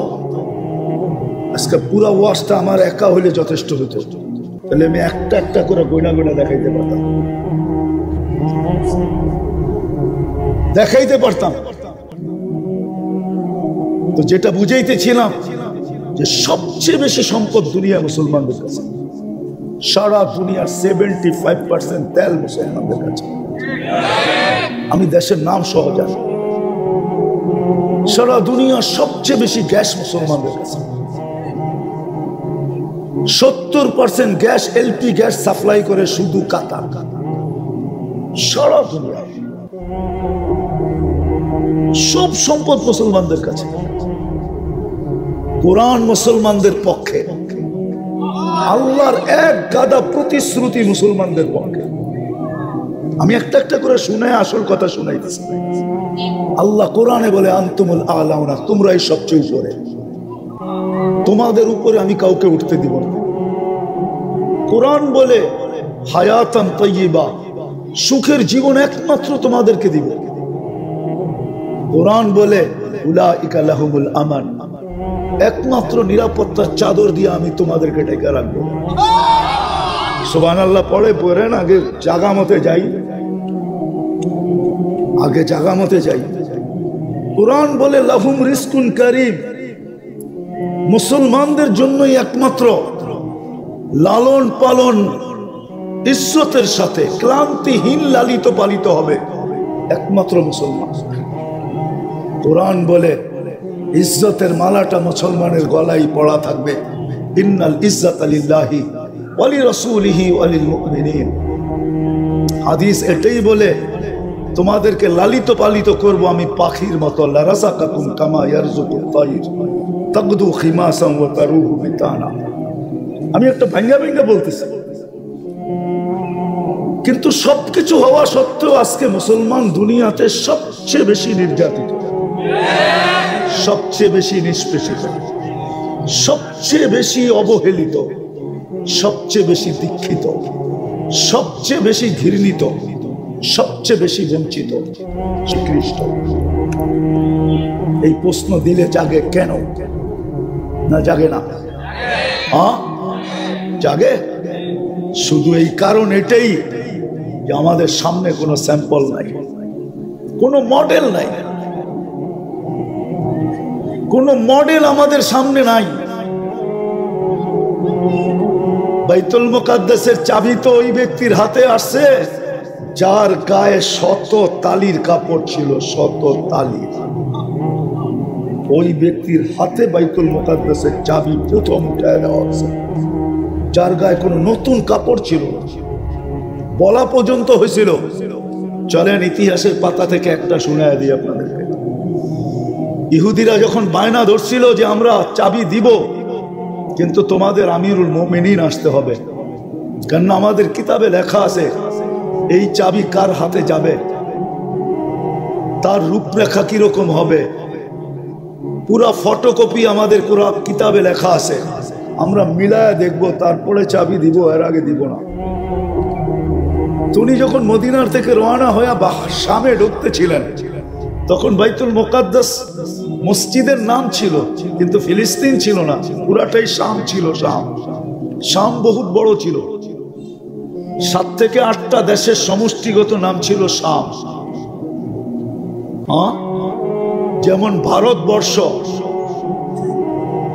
আজকে পুরো ওয়াজটা আমার একা হইলে যথেষ্ট হতো, তাহলে আমি একটা একটা করে গয়না গয়না দেখাইতে পারতাম। তো যেটা বুঝাইতেছিলাম যে সবচেয়ে বেশি সম্পদ দুনিয়া মুসলমানদের কাছে। সারা দুনিয়ার 75% তেল মুসলমানদের কাছে। আমি দেশের নাম সহ জানি। সারা দুনিয়ার সবচেয়ে বেশি গ্যাস মুসলমানদের কাছে। 70% গ্যাস, এলপি গ্যাস সাপ্লাই করে শুধু কাতার। সারা দুনিয়া সব সম্পদ মুসলমানদের কাছে। কোরআন মুসলমানদের পক্ষে, আল্লাহর এক গাদা প্রতিশ্রুতি মুসলমানদের পক্ষে। আমি একটা একটা করে শুনে আসল কথা শুনাইতেছি। আল্লাহ কোরআনে বলে আনতুমুল আলাউনা, তোমরাই সবচেয়ে উপরে, তোমাদের উপরে আমি কাউকে উঠতে দিব না। কোরআন বলে হায়াতান তাইয়্যিবা, সুখের জীবন একমাত্র তোমাদেরকে দিব। কোরআন বলে উলাইকা লাহুমুল আমান, একমাত্র নিরাপত্তার চাদর দিয়ে আমি তোমাদেরকে ঢেকে রাখবো। সুবহানাল্লাহ পড়েন, আগে জাগা মতে যাই, আগে জাগা মতে যাই। কোরআন বলে লাহুম রিজকুন কারীম, মুসলমানদের জন্যই একমাত্র লালন পালন ইজ্জতের সাথে ক্লান্তিহীন লালিত পালিত হবে একমাত্র মুসলমান। কোরআন বলে ইজ্জতের মালাটা মুসলমানের গলায় পড়া থাকবে, ইন্নাল ইজ্জাতা লিল্লাহি ওয়া লিরাসূলিহি ওয়া লিল মুমিনিন। হাদিস এটাই বলে তোমাদেরকে লালিত পালিত করব আমি পাখির মতো, লারাযাকাকুম কামা ইয়ারযুকুত তায়র তাগদু খিমাসান ওয়া তারুহু বিতানা। আমি একটা ভাঙ্গা ভাঙ্গা বলতেছি, কিন্তু সবকিছু হওয়া সত্ত্বেও আজকে মুসলমান দুনিয়াতে সবচেয়ে বেশি নির্যাতিত, সবচেয়ে বেশি নিষ্পেষিত, সবচেয়ে বেশি অবহেলিত, সবচেয়ে বেশি দীক্ষিত, সবচেয়ে বেশি ঘৃণিত, সবচেয়ে বেশি বঞ্চিত খ্রিস্ট। এই প্রশ্ন দিলে জাগে কেন? না জাগে না? জাগে শুধু এই কারণ এটাই যে আমাদের সামনে কোনো স্যাম্পল নাই, কোনো মডেল নাই, কোনো মডেল আমাদের সামনে নাই। বাইতুল মুকাদ্দাসের চাবি তো ওই ব্যক্তির হাতে আসছে যার গায়ে শত তালির কাপড় ছিল, শত তালি। ওই ব্যক্তির হাতে বাইতুল মুকাদ্দাসের চাবি প্রথম উঠায় দেওয়া হচ্ছে, যার গায়ে কোনো নতুন কাপড় ছিল। বলা পর্যন্ত হয়েছিল, চলেন ইতিহাসের পাতা থেকে একটা শুনায় দিই আপনাদেরকে। ইহুদিরা যখন বায়না ধরছিল যে আমরা চাবি দিব, কিন্তু তোমাদের আমিরুল মুমিনিন আসতে হবে, কেননা আমাদের কিতাবে লেখা আছে এই চাবি কার হাতে যাবে, তার রূপরেখা কিরকম হবে, পুরা ফটোকপি আমাদের কোরআন কিতাবে লেখা আছে, আমরা মিলায় দেখবো, তারপরে চাবি দিব, এর আগে দিব না। উনি যখন মদিনার থেকে রওনা হয়ে শামে ঢুকতেছিলেন, তখন বাইতুল মুকাদ্দাস মসজিদের নাম ছিল, কিন্তু ফিলিস্তিন ছিল না, পুরাটাই শাম ছিল। শাম বহুত বড় ছিল, 7 থেকে 8টা দেশের সমষ্টিগত নাম ছিল শাম। যেমন ভারতবর্ষ,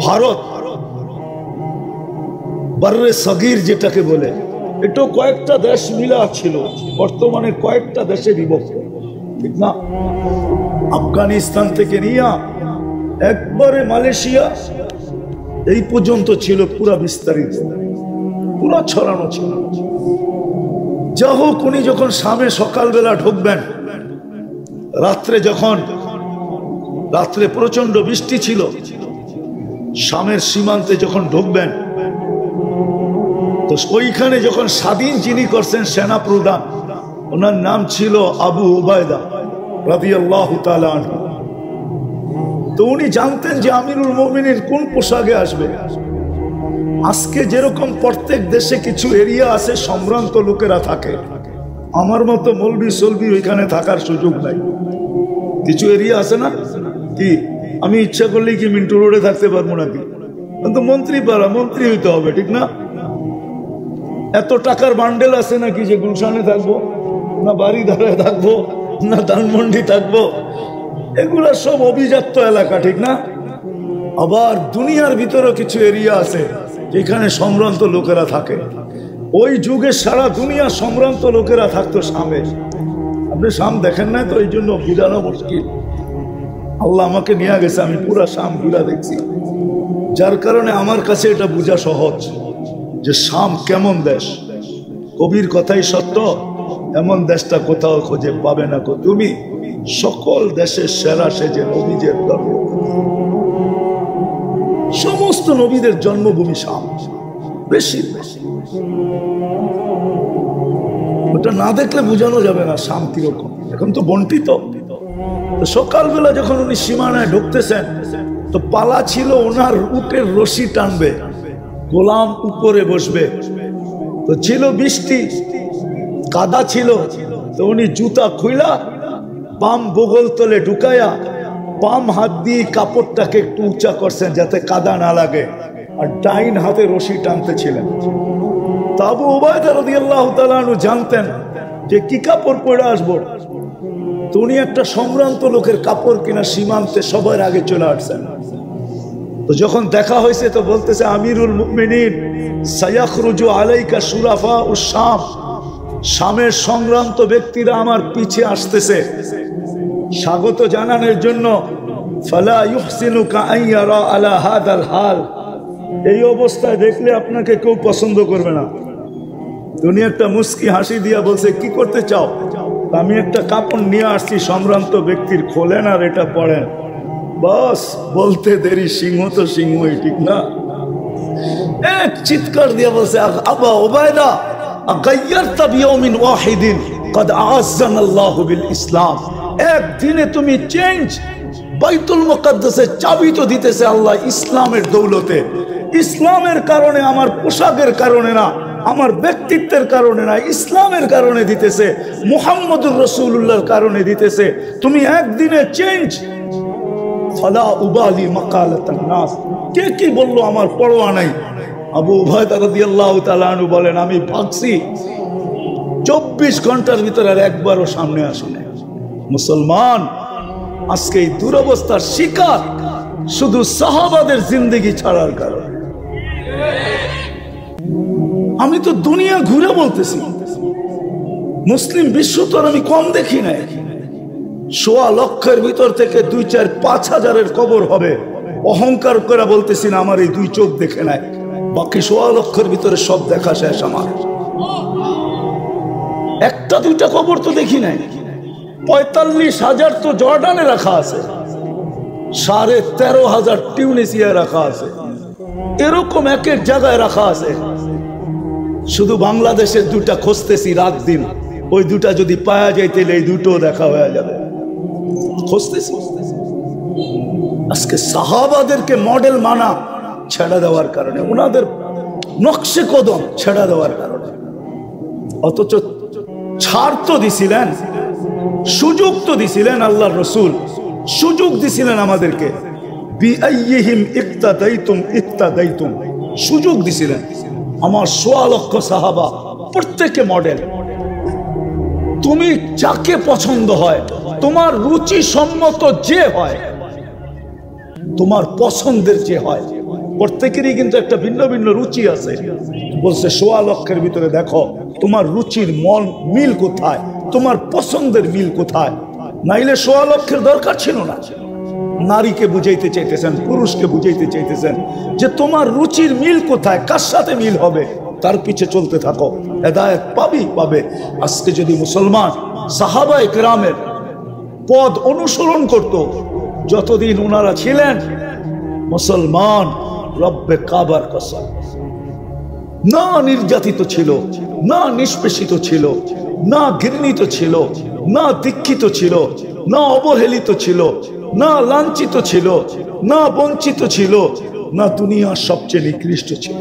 ভারত বাররে সগীর যেটাকে বলে, এটাও কয়েকটা দেশ মিলা ছিল, বর্তমানে কয়েকটা দেশে বিভক্ত, ঠিক না? আফগানিস্তান থেকে নিয়ে একবারে মালয়েশিয়া এই পর্যন্ত ছিল, পুরা বিস্তারিত, পুরা ছড়ানো ছিল। যা হোক, উনি যখন শামে সকালবেলা ঢুকবেন, রাত্রে প্রচন্ড বৃষ্টি ছিল, শামের সীমান্তে যখন ঢুকবেন, তো ওইখানে যখন স্বাধীন যিনি করছেন সেনা প্রধান, ওনার নাম ছিল আবু উবায়দা রাদিয়াল্লাহু তাআলা আনহু। তো উনি জানতেন যে আমিরুল মুমিনিন কোন পোশাকে আসবে। আজকে যেরকম প্রত্যেক দেশে কিছু এরিয়া আছে সম্ভ্রান্ত লোকেরা থাকে, আমার মতো মৌলবি সলবি ওইখানে থাকার সুযোগ নাই। কিছু এরিয়া আছে না, কি আমি ইচ্ছা করলেই কি মিন্টু রোডে থাকতে পারবো নাকি? কিন্তু মন্ত্রী পাড়া, মন্ত্রী হইতে হবে, ঠিক না? এত টাকার বান্ডেল আছে নাকি যে গুলশানে থাকবো, না বাড়িধারায় থাকবো, না ধানমন্ডি থাকবো? এগুলা সব অভিজাত এলাকা, ঠিক না? আবার দুনিয়ার ভিতরে কিছু এরিয়া আছে যেখানে সম্ভ্রান্ত লোকেরা থাকে। ওই যুগে সারা দুনিয়া সম্ভ্রান্ত লোকেরা থাকতো শামে। আপনি শাম দেখেন না, তো এই জন্য বুঝানো মুশকিল। আল্লাহ আমাকে নিয়ে গেছে, আমি পুরা শাম ঘুরা দেখছি, যার কারণে আমার কাছে এটা বোঝা সহজ যে শাম কেমন দেশ। কবির কথাই সত্য, এমন দেশটা কোথাও খুঁজে পাবে না কো তুমি, সকল দেশের সেরা সেজে নবীদের ধর্ম। সমস্ত নবীদের জন্মভূমি শাম, বেশি বেশি। ওটা না দেখলে বোঝানো যাবে না শাম কিরকম। এখন তো বন্টিত, তো সকালবেলা যখন উনি সীমানায় ঢুকতেছেন তো পালা ছিল ওনার উটের রশি টানবে, গোলাম উপরে বসবে। তো ছিল বৃষ্টি, কাদা ছিল, তো উনি জুতা খুইলা বাম বগল তলে ঢুকাইয়া বাম হাত দিয়ে কাপড়টাকে একটু উঁচা করছেন যাতে কাদা না লাগে, আর ডাইন হাতে রশি টানতেছিলেন। তা আবু উবায়দা রাদিয়াল্লাহু তাআলা আনহু জানতেন যে কি কাপড় পরে আসবো। তো উনি একটা সম্ভ্রান্ত লোকের কাপড় কিনা সীমান্তে সবার আগে চলে আসছেন। তো যখন দেখা হয়েছে তো বলতেছে, আমিরুল মুমিনিন সায়াখরুজু আলাইকা শুরাফা উস শাম, শামের সংক্রান্ত ব্যক্তিরা আমার পিছে আসতেছে স্বাগত জানানোর জন্য। ফালা ইউহসিনুকা আন ইয়ারা আলা হাদাল হাল, এই অবস্থায় দেখলে আপনাকে কেউ পছন্দ করবে না। উনি একটা মুস্কি হাসি দিয়া বলছে, কি করতে চাও? আমি একটা কাপড় নিয়ে আসছি সম্ভ্রান্ত ব্যক্তির, খোলেন আর এটা পড়েন। বাস বলতে দেরি, সিংহ তো সিংহই, ঠিক না? এক চিৎকার দিয়ে বলছে, আবা উবায়দা আগাইয়ারতা বিয়াউমিন ওয়াহিদিন কদ আ'আজ্জানাল্লাহু বিল ইসলাম, একদিনে তুমি চেঞ্জ। বাইতুল মুকাদ্দাসের চাবি তো দিতেছে আল্লাহ ইসলামের দৌলতে। ইসলামের কারণে, আমার পোশাকের কারণে না, আমার ব্যক্তিত্বের কারণে না, ইসলামের কারণে দিতেছে, মুহাম্মদুর রাসূলুল্লাহর কারণে দিতেছে। তুমি একদিনে চেঞ্জ। ফালা উবালি মাকালাতান নাস, কে কি বললো আমার পরোয়া নাই। আবু উবায়দা রাদিয়াল্লাহু তাআলা আনহু বলেন, আমি ভাগছি 24 ঘন্টার ভিতরে আর একবারও সামনে আসি নাই। মুসলমান আজকে এই দুরবস্থার শিকার শুধু সাহাবাদের জিন্দেগি ছাড়ার কারণে। আমি তো দুনিয়া ঘুরে বলতেছি, মুসলিম বিশ্ব তো আমি কম দেখি নাই। 1.25 লক্ষের ভিতর থেকে 2-4-5 হাজারের কবর হবে। অহংকার করে বলতেছি না আমার এই 2 চোখ দেখে নাই, বাকি 1.25 লক্ষের ভিতরে সব দেখা শেষ আমার। 1-2টা কবর তো দেখি নাই। 45,000 তো জর্ডানে রাখা আছে, 13,500 টিউনিসিয়ায় রাখা আছে, এরকম এক এক জায়গায় রাখা আছে। শুধু বাংলাদেশের 2টা খুঁজতেছি রাত দিন, ওই 2টা যদি পাওয়া যায় তাহলে এই 2টো দেখা হয়ে যাবে। খুঁজতেছি। আজকে সাহাবাদেরকে মডেল মানা ছেড়ে দেওয়ার কারণে, ওনাদের নকশে কদম ছেড়ে দেওয়ার কারণে। অথচ ছাড় তো দিছিলেন, সুযোগ তো দিছিলেন আল্লাহর রাসূল, সুযোগ দিছিলেন আমাদেরকে। বিআইয়িহিম ইক্তাদাইতুম ইক্তাদাইতুম, সুযোগ দিছিলেন। আমার 1.25 লক্ষ সাহাবা প্রত্যেকে মডেল। তুমি যাকে পছন্দ হয়, তোমার রুচি সম্মত যে হয়, তোমার পছন্দের যে হয়, প্রত্যেকেরই কিন্তু একটা ভিন্ন ভিন্ন রুচি আছে। বলছে 1.25 লক্ষের ভিতরে দেখো তোমার রুচির মন মিল কোথায়, তোমার পছন্দের মিল কোথায়। নাইলে 1.25 লক্ষের দরকার ছিল না। নারীকে বুঝাইতে চাইতেছেন, পুরুষকে বুঝাইতে চাইতেছেন যে তোমার রুচির মিল কোথায়, কার সাথে মিল হবে, তার পিছে চলতে থাকো, হেদায়েত পাবে। আজকে যদি মুসলমান সাহাবায়ে কেরামের পদ অনুসরণ করত, যতদিন ওনারা ছিলেন, মুসলমান রব্বে কাবার কসম, না নির্যাতিত ছিল, না নিষ্পেষিত ছিল, না ঘৃণিত ছিল, না দীক্ষিত ছিল, না অবহেলিত ছিল, না লাঞ্ছিত ছিল, না বঞ্চিত ছিল, না দুনিয়ার সবচেয়ে নিকৃষ্ট ছিল।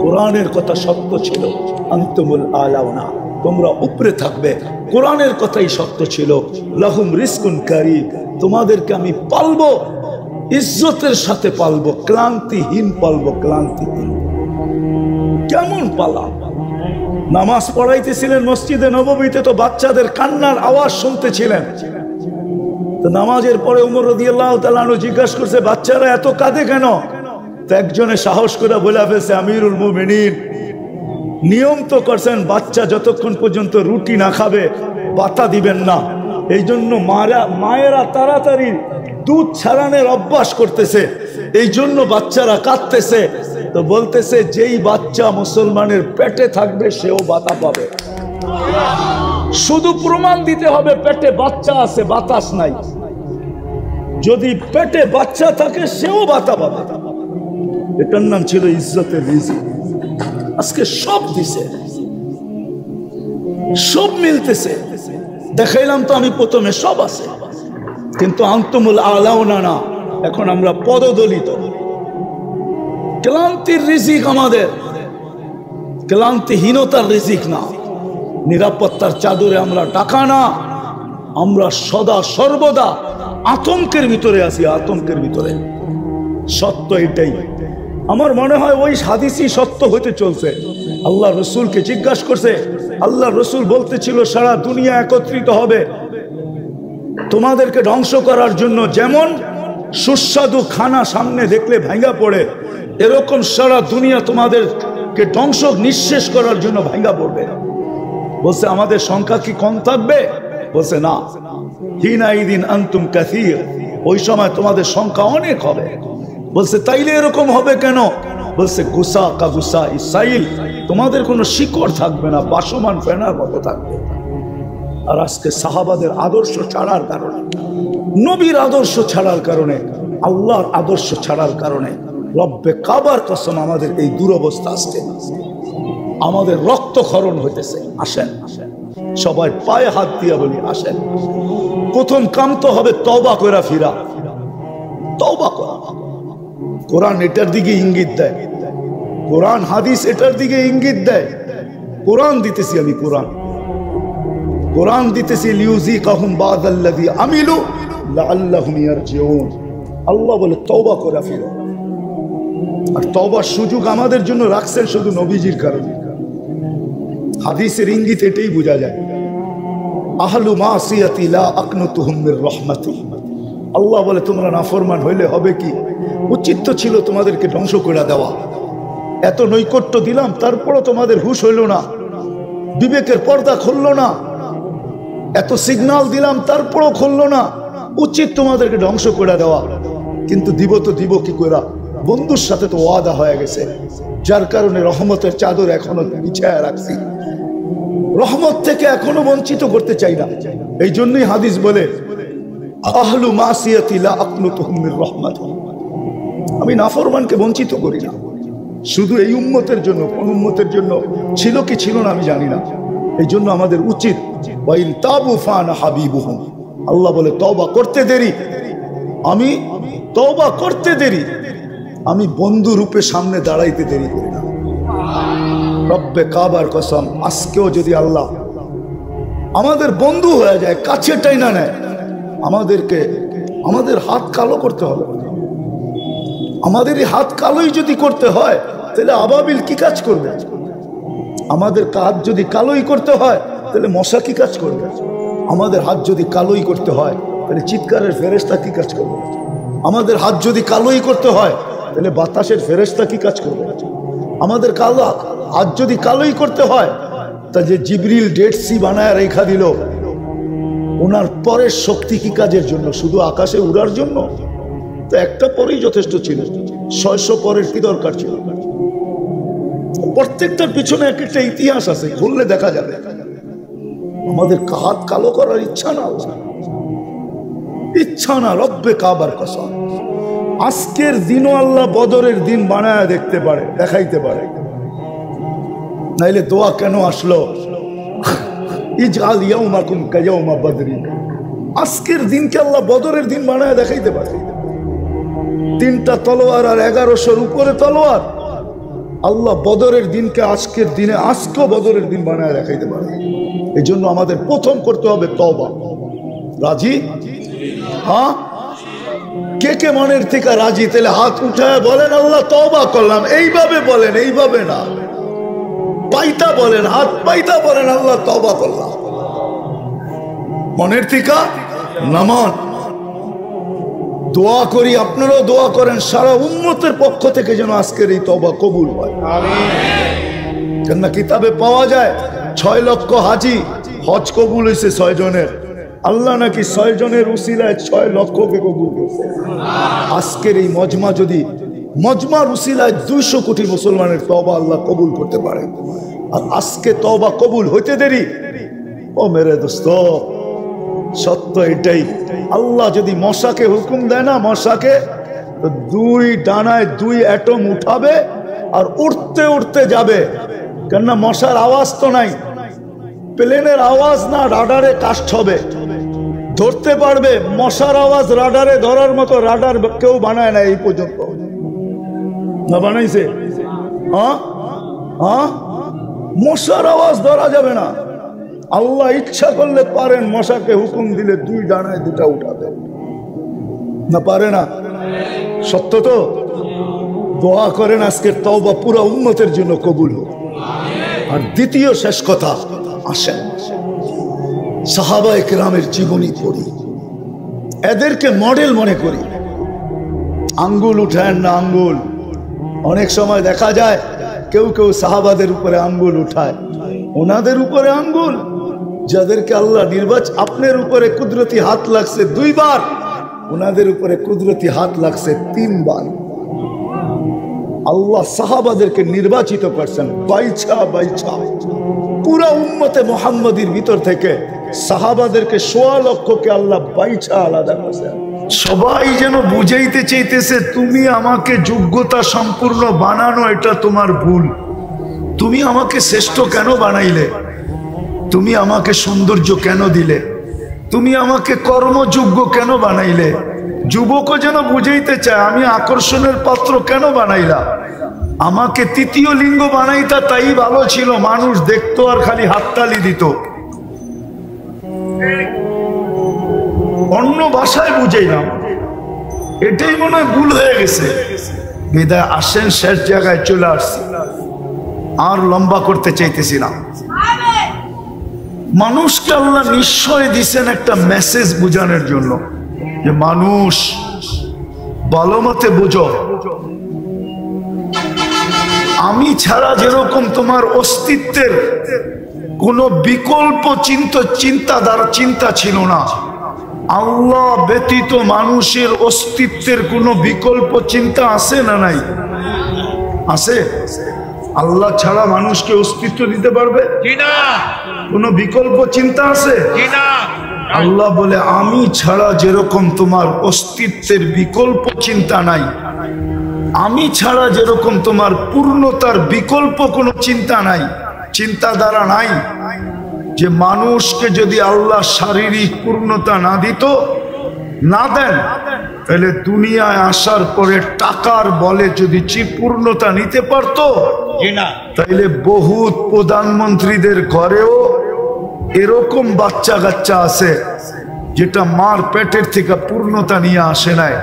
কোরআনের কথা সত্য ছিল, আনতুমুল আলাউনা, তোমরা উপরে থাকবে। কোরআনের কথাই সত্য ছিল, লাহুম রিজকুন কারীম, তোমাদেরকে আমি পালবো, ইজ্জতের সাথে পালবো, ক্লান্তিহীন পালবো, ক্লান্তিহীন। কেমন পালা? নামাজ পড়াইতেছিলেন মসজিদে নববীতে, তো বাচ্চাদের কান্নার আওয়াজ শুনতেছিলেন। তো নামাজের পরে উমর রাদিয়াল্লাহু তাআলা আনহু জিজ্ঞাসা করছে, বাচ্চারা এত কাঁদে কেন? তো একজনে সাহস করে বলে ফেলছে, আমিরুল মুমিনিন নিয়ম তো করছেন বাচ্চা যতক্ষণ পর্যন্ত রুটি না খাবে বাতা দিবেন না, এই জন্য মায়েরা তাড়াতাড়ি দুধ ছাড়ানোর অভ্যাস করতেছে, এই জন্য বাচ্চারা কাঁদতেছে। তো বলতেছে, যেই বাচ্চা মুসলমানের পেটে থাকবে সেও বাতা পাবে। শুধু প্রমাণ দিতে হবে পেটে বাচ্চা আছে, বাতাস নাই। যদি পেটে বাচ্চা থাকে সেও বাতা পাবে। এটার নাম ছিল ইজ্জতের রিজিক। আজকে সব দিছে, সব মিলতেছে। দেখাইলাম তো আমি প্রথমে, সব আছে। কিন্তু আনতুমুল আলাউনা না, এখন আমরা পদদলিত। ক্লান্তির রিজিক আমাদের, ক্লান্তিহীনতার রিজিক না। নিরাপত্তার চাদরে আমরা টাকা না, আমরা সদা সর্বদা আতঙ্কের ভিতরে আছি, আতঙ্কের ভিতরে। সত্য এটাই। আমার মনে হয় ওই হাদিসই সত্য হতে চলছে। আল্লাহ রসুলকে জিজ্ঞাসা করছে, আল্লাহ রসুল বলতেছিল সারা দুনিয়া একত্রিত হবে তোমাদেরকে ধ্বংস করার জন্য। যেমন সুস্বাদু খানা সামনে দেখলে ভাঙ্গা পড়ে, এরকম সারা দুনিয়া তোমাদেরকে ধ্বংস নিঃশেষ করার জন্য ভাঙ্গা পড়বে। বলছে আমাদের সংখ্যা কি কম থাকবে? বলছে না, হিনাইদিন আনতুম কাসীর, ওই সময় তোমাদের সংখ্যা অনেক হবে। বলছে তাইলে এরকম হবে কেন? বলছে গুসা কা গুসা ইসাইল, তোমাদের কোনো শিকড় থাকবে না, বাসমান ফেনার মতো থাকবে। আর আজকে সাহাবাদের আদর্শ ছাড়ার কারণে, নবীর আদর্শ ছাড়ার কারণে, আল্লাহর আদর্শ ছাড়ার কারণে রব্বে কাবার কসম আমাদের এই দুরবস্থা আসছে। আমাদের রক্তক্ষরণ হইতেছে। আসেন সবাই পায়ে হাত দিয়া বলি, আসেন। প্রথম কাম তো হবে তওবা করা ফিরা, তওবা করা। কোরআন এটার দিকে ইঙ্গিত দেয়, কোরআন হাদিস এটার দিকে ইঙ্গিত দেয়। কোরআন দিতেছি আমি, কোরআন দিতেছি, লিউযিকাহুম বাদাল্লাযী আমিলু লাআল্লাহুম ইয়ারজিউন। আল্লাহ বলে তওবা করা ফিরো। আর তওবার সুযোগ আমাদের জন্য রাখছেন শুধু নবীজির কারণে। হাদিসের ইঙ্গিত এটাই বোঝা যায়। আহলু মাসিয়াতি লা আকনুতুহুম মির রাহমাতি। আল্লাহ বলে তোমরা নাফরমান হইলে হবে কি? উচিত তো ছিল তোমাদেরকে ধ্বংস করে দেওয়া। এত নৈকট্য দিলাম, তারপরও তোমাদের হুঁশ হইল না, বিবেকের পর্দা খুললো না। এত সিগন্যাল দিলাম, তারপরও খুললো না। উচিত তোমাদেরকে ধ্বংস করে দেওয়া, কিন্তু দিব তো দিব কি করে? বন্ধুর সাথে তো ওয়াদা হয়ে গেছে, যার কারণে রহমতের চাদর এখনো বিছায়া রাখছি। রহমত থেকে এখনো বঞ্চিত করতে চাই না। এই জন্যই হাদিস বলে আহলু মাসিয়াতি লা আকনুতুহুম মির রাহমাতি। আমি নাফরমানকে বঞ্চিত করি না, শুধু এই উম্মতের জন্য। কোন উম্মতের জন্য ছিল কি ছিল না আমি জানি না। এই জন্য আমাদের উচিত ওয়াইন তাবু ফানা হাবিবুহুম। আল্লাহ বলে তওবা করতে দেরি, আমি তওবা করতে দেরি, আমি বন্ধু রূপে সামনে দাঁড়াইতে দেরি করি না। রব্বে কাবার কসম, আজকেও যদি আল্লাহ আমাদের বন্ধু হয়ে যায়, কাছে টাইনা নেয়, আমাদেরকে আমাদের হাত কালো করতে হবে। আমাদের এই হাত কালোই যদি করতে হয়, তাহলে আবাবিল কি কাজ করবে? আমাদের হাত যদি কালোই করতে হয়, তাহলে মশা কি কাজ করবে? আমাদের হাত যদি কালোই করতে হয়, তাহলে চিৎকারের ফেরেশতা কি কাজ করবে? আমাদের হাত যদি কালোই করতে হয়, তাহলে বাতাসের ফেরেশতা কি কাজ করবে? আমাদের কালো হাত যদি কালোই করতে হয়, তা যে জিবরিল ডেড সি বানায় রেখা দিল, ওনার পরের শক্তি কি কাজের জন্য? শুধু আকাশে উড়ার জন্য? তো একটা পরেই যথেষ্ট ছিল, 600 পরের কি দরকার ছিল? প্রত্যেকটার পিছনে এক একটা ইতিহাস আছে, খুললে দেখা যাবে। আমাদের হাত কালো করার ইচ্ছা না, ইচ্ছা না। রব্বে কাবার কসম, আজকের দিনও আল্লাহ বদরের দিন বানায় দেখতে পারে, দেখাইতে পারে। নাইলে দোয়া কেন আসলো? ইজআল ইয়াউমাকুম কায়াউমা বদরিন। আজকের দিনকে আল্লাহ বদরের দিন বানায় দেখাইতে পারে। 3টা তলোয়ার আর 1100-র উপরে তলোয়ার। আল্লাহ বদরের দিনকে আজকের দিনে, আজকেও বদরের দিন বানায় দেখাইতে পারে। এই জন্য আমাদের প্রথম করতে হবে তওবা। রাজি? হ্যাঁ, কে কে মনের থেকে রাজি? তাহলে হাত উঠায় বলেন আল্লাহ তওবা করলাম। এইভাবে বলেন, এইভাবে না, পাইতা বলেন, হাত পাইতা বলেন আল্লাহ তওবা করলাম। মনের থেকে নামান। দোয়া করি, আপনারাও দোয়া করেন সারা উম্মতের পক্ষ থেকে যেন আজকের এই তওবা কবুল হয়। কেননা কিতাবে পাওয়া যায় 6 লক্ষ হাজি হজ কবুল হয়েছে 6 জনের। আল্লাহ নাকি 6 জনের উসিলায় 6 লক্ষকে কবুল করছে। আজকের এই মজমা যদি, মজমার উসিলায় 200 কোটি মুসলমানের তওবা আল্লাহ কবুল করতে পারে। আর আজকে তওবা কবুল হইতে দেরি। ও মেরে দোস্ত, সত্য এটাই। আল্লাহ যদি মশাকে হুকুম দেয় না, মশাকে, তো 2 ডানায় 2 অ্যাটম উঠাবে আর উঠতে উঠতে যাবে। কেননা মশার আওয়াজ তো নাই, প্লেনের আওয়াজ না, রাডারে কাস্ট হবে। ধরতে পারবে। মশার আওয়াজ রাডারে ধরার মতো রাডার কেউ বানায় না এই পর্যন্ত, না বানাইছে? মশার আওয়াজ ধরা যাবে না। আল্লাহ ইচ্ছা করলে পারেন মশাকে হুকুম দিলে 2 ডানায় 2টা উঠাবে, না পারে না? সত্য তো? দোয়া করেন আজকের তওবা পুরো উম্মতের জন্য কবুল হোক। আর দ্বিতীয় শেষ কথা, আসেন সাহাবায়ে কেরামের জীবনী পড়ি, এদেরকে মডেল মনে করি। আঙ্গুল উঠায় না আঙ্গুল। অনেক সময় দেখা যায় কেউ কেউ সাহাবাদের উপরে আঙ্গুল উঠায়, ওনাদের উপরে আঙ্গুল যাদেরকে আল্লাহ নির্বাচন, আপনার উপরে কুদরতি হাত লাগছে 2 বার, ওনাদের উপরে কুদরতি হাত লাগছে 3 বার। আল্লাহ সাহাবাদেরকে নির্বাচিত করছেন বাইছা বাইছা। পুরা উম্মতে মুহাম্মাদির ভিতর থেকে সাহাবাদেরকে 1.25 লক্ষকে আল্লাহ বাইছা আলাদা করছেন। সবাই যেন বুঝাইতে চাইতেছে তুমি আমাকে যোগ্যতা সম্পূর্ণ বানানো, এটা তোমার ভুল। তুমি আমাকে শ্রেষ্ঠ কেন বানাইলে? তুমি আমাকে সৌন্দর্য কেন দিলে? তুমি আমাকে কর্মযোগ্য কেন বানাইলে? যুবকও যেন বুঝাইতে চায় আমি আকর্ষণের পাত্র কেন বানাইলা? আমাকে 3য় লিঙ্গ বানাইতা তাই ভালো ছিল, মানুষ দেখতো আর খালি হাততালি দিত। অন্য ভাষায় বুঝাইলাম, এটাই মনে হয় ভুল হয়ে গেছে। বিদায় আসেন শেষ জায়গায় চলে আসছি, আর লম্বা করতে চাইতেছি না। মানুষকে আল্লাহ নিশ্চয় দিছেন একটা মেসেজ বোঝানোর জন্য, যে মানুষ ভালো মতে বোঝো, আমি ছাড়া যেরকম তোমার অস্তিত্বের কোনো বিকল্প চিন্তা ছিল না, আল্লাহ ব্যতীত মানুষের অস্তিত্বের কোনো বিকল্প চিন্তা আছে না নাই? আছে? আল্লাহ ছাড়া মানুষকে অস্তিত্ব দিতে পারবে? কোনো বিকল্প চিন্তা আছে? আল্লাহ বলে আমি ছাড়া যেরকম তোমার অস্তিত্বের বিকল্প চিন্তা নাই, আমি ছাড়া যেরকম তোমার পূর্ণতার বিকল্প কোনো চিন্তা নাই, চিন্তাধারা নাই, যে মানুষকে যদি আল্লাহ শারীরিক পূর্ণতা না দিত, না দেন, তাহলে দুনিয়ায় আসার পরে টাকার বলে যদি পূর্ণতা নিতে পারতো, তাইলে বহুত প্রধানমন্ত্রীদের ঘরেও এরকম বাচ্চা কাচ্চা আছে যেটা মার পেটের থেকে পূর্ণতা নিয়ে আসে নাই,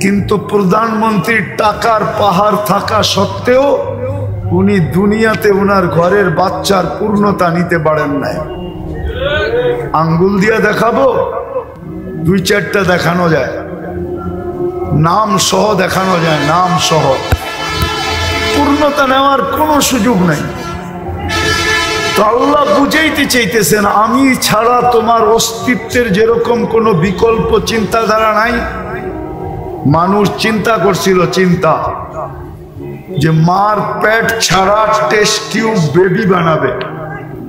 কিন্তু প্রধানমন্ত্রীর টাকার পাহাড় থাকা সত্ত্বেও উনি দুনিয়াতে ওনার ঘরের বাচ্চার পূর্ণতা নিতে পারেন নাই। আঙ্গুল দিয়ে দেখাবো? 2-4টা দেখানো যায়, নাম সহ দেখানো যায়, নাম সহ। পূর্ণতা নেওয়ার কোনো সুযোগ নাই। তো আল্লাহ বুঝাইতে চাইতেছেন আমি ছাড়া তোমার অস্তিত্বের যেরকম কোনো বিকল্প চিন্তাধারা নাই। মানুষ চিন্তা করছিল, চিন্তা যে মার পেট ছাড়া টেস্ট টিউব বেবি বানাবে,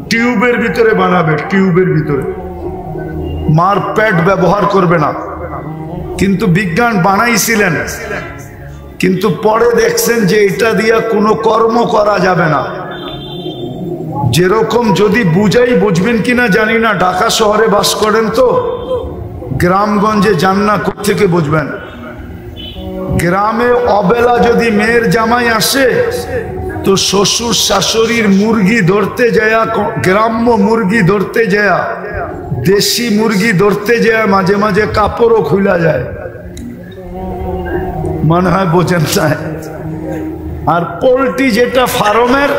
টিউবের ভিতরে বানাবে, টিউবের ভিতরে, মার পেট ব্যবহার করবে না। কিন্তু বিজ্ঞান বানাইছিলেন, কিন্তু পরে দেখছেন যে এটা দিয়া কোনো কর্ম করা যাবে না। যেরকম যদি বুঝাই, বুঝবেন কিনা জানি না, ঢাকা শহরে বাস করেন তো, গ্রামগঞ্জে যান না, কোত্থেকে বুঝবেন? গ্রামে অবেলা যদি মেয়ের জামাই আসে তো শ্বশুর শাশুড়ির মুরগি ধরতে যায়, গ্রাম্য মুরগি ধরতে যায়, দেশি মুরগি ধরতে যায়, মাঝে মাঝে কাপড়ও খুলা যায়, মনে হয় বোঝেন না। আর পোল্ট্রি যেটা ফার্মের,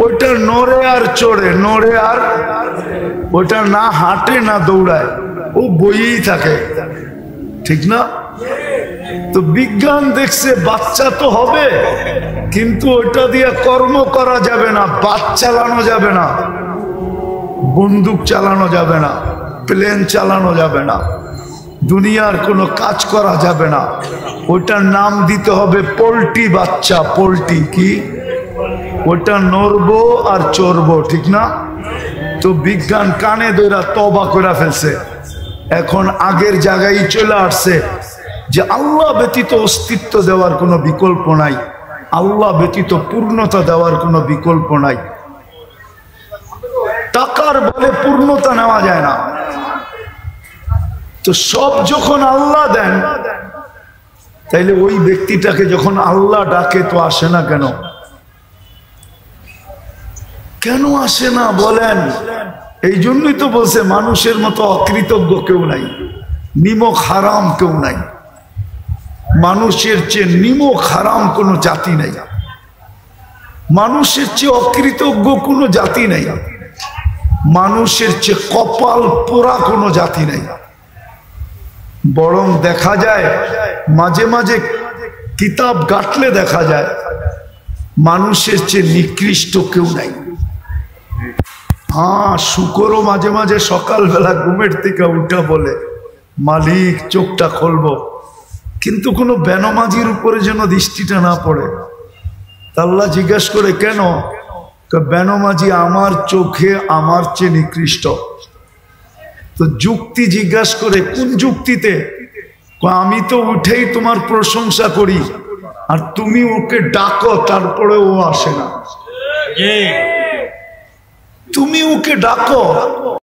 ওইটা নড়ে আর চড়ে, নড়ে আর ওইটা না হাঁটে না দৌড়ায়, ও বইয়েই থাকে, ঠিক না? তো বিজ্ঞান দেখছে বাচ্চা তো হবে, কিন্তু ওইটা দিয়ে কর্ম করা যাবে না, বাস চালানো যাবে না, বন্দুক চালানো যাবে না, প্লেন চালানো যাবে না, দুনিয়ার কোনো কাজ করা যাবে না। ওইটার নাম দিতে হবে পোল্ট্রি বাচ্চা। পোল্ট্রি কি? ওইটা নড়বো আর চড়বো, ঠিক না? তো বিজ্ঞান কানে ধরে তওবা করে ফেলছে, এখন আগের জায়গায় চলে আসছে যে আল্লাহ ব্যতীত অস্তিত্ব দেওয়ার কোনো বিকল্প নাই, আল্লাহ ব্যতীত পূর্ণতা দেওয়ার কোনো বিকল্প নাই। টাকার বলে পূর্ণতা নেওয়া যায় না, তো সব যখন আল্লাহ দেন, তাইলে ওই ব্যক্তিটাকে যখন আল্লাহ ডাকে তো আসে না কেন? কেন আসে না বলেন? এই জন্যই তো বলছে মানুষের মতো অকৃতজ্ঞ কেউ নাই, নিমক হারাম কেউ নাই। মানুষের চেয়ে নিমক হারাম কোনো জাতি নাই, মানুষের চেয়ে অকৃতজ্ঞ কোনো জাতি নাই, মানুষের চেয়ে কপাল পোড়া কোনো জাতি নাই। বরং দেখা যায় মাঝে মাঝে কিতাব ঘাটলে দেখা যায় মানুষের চেয়ে নিকৃষ্ট কেউ নাই। হ্যাঁ, শুকরও মাঝে মাঝে সকালবেলা ঘুমের থেকে উঠা বলে মালিক চোখটা খুলবো, কিন্তু কোনো বেনমাজির উপরে যেন দৃষ্টিটা না পড়ে। আল্লাহ জিজ্ঞাসা করে কেন? বেনমাজি আমার চোখে আমার চেয়ে নিকৃষ্ট। তো যুক্তি জিজ্ঞাসা করে, কোন যুক্তিতে? আমি তো উঠেই তোমার প্রশংসা করি আর তুমি ওকে ডাকো, তারপরে ও আসে না। তুমি ওকে ডাকো,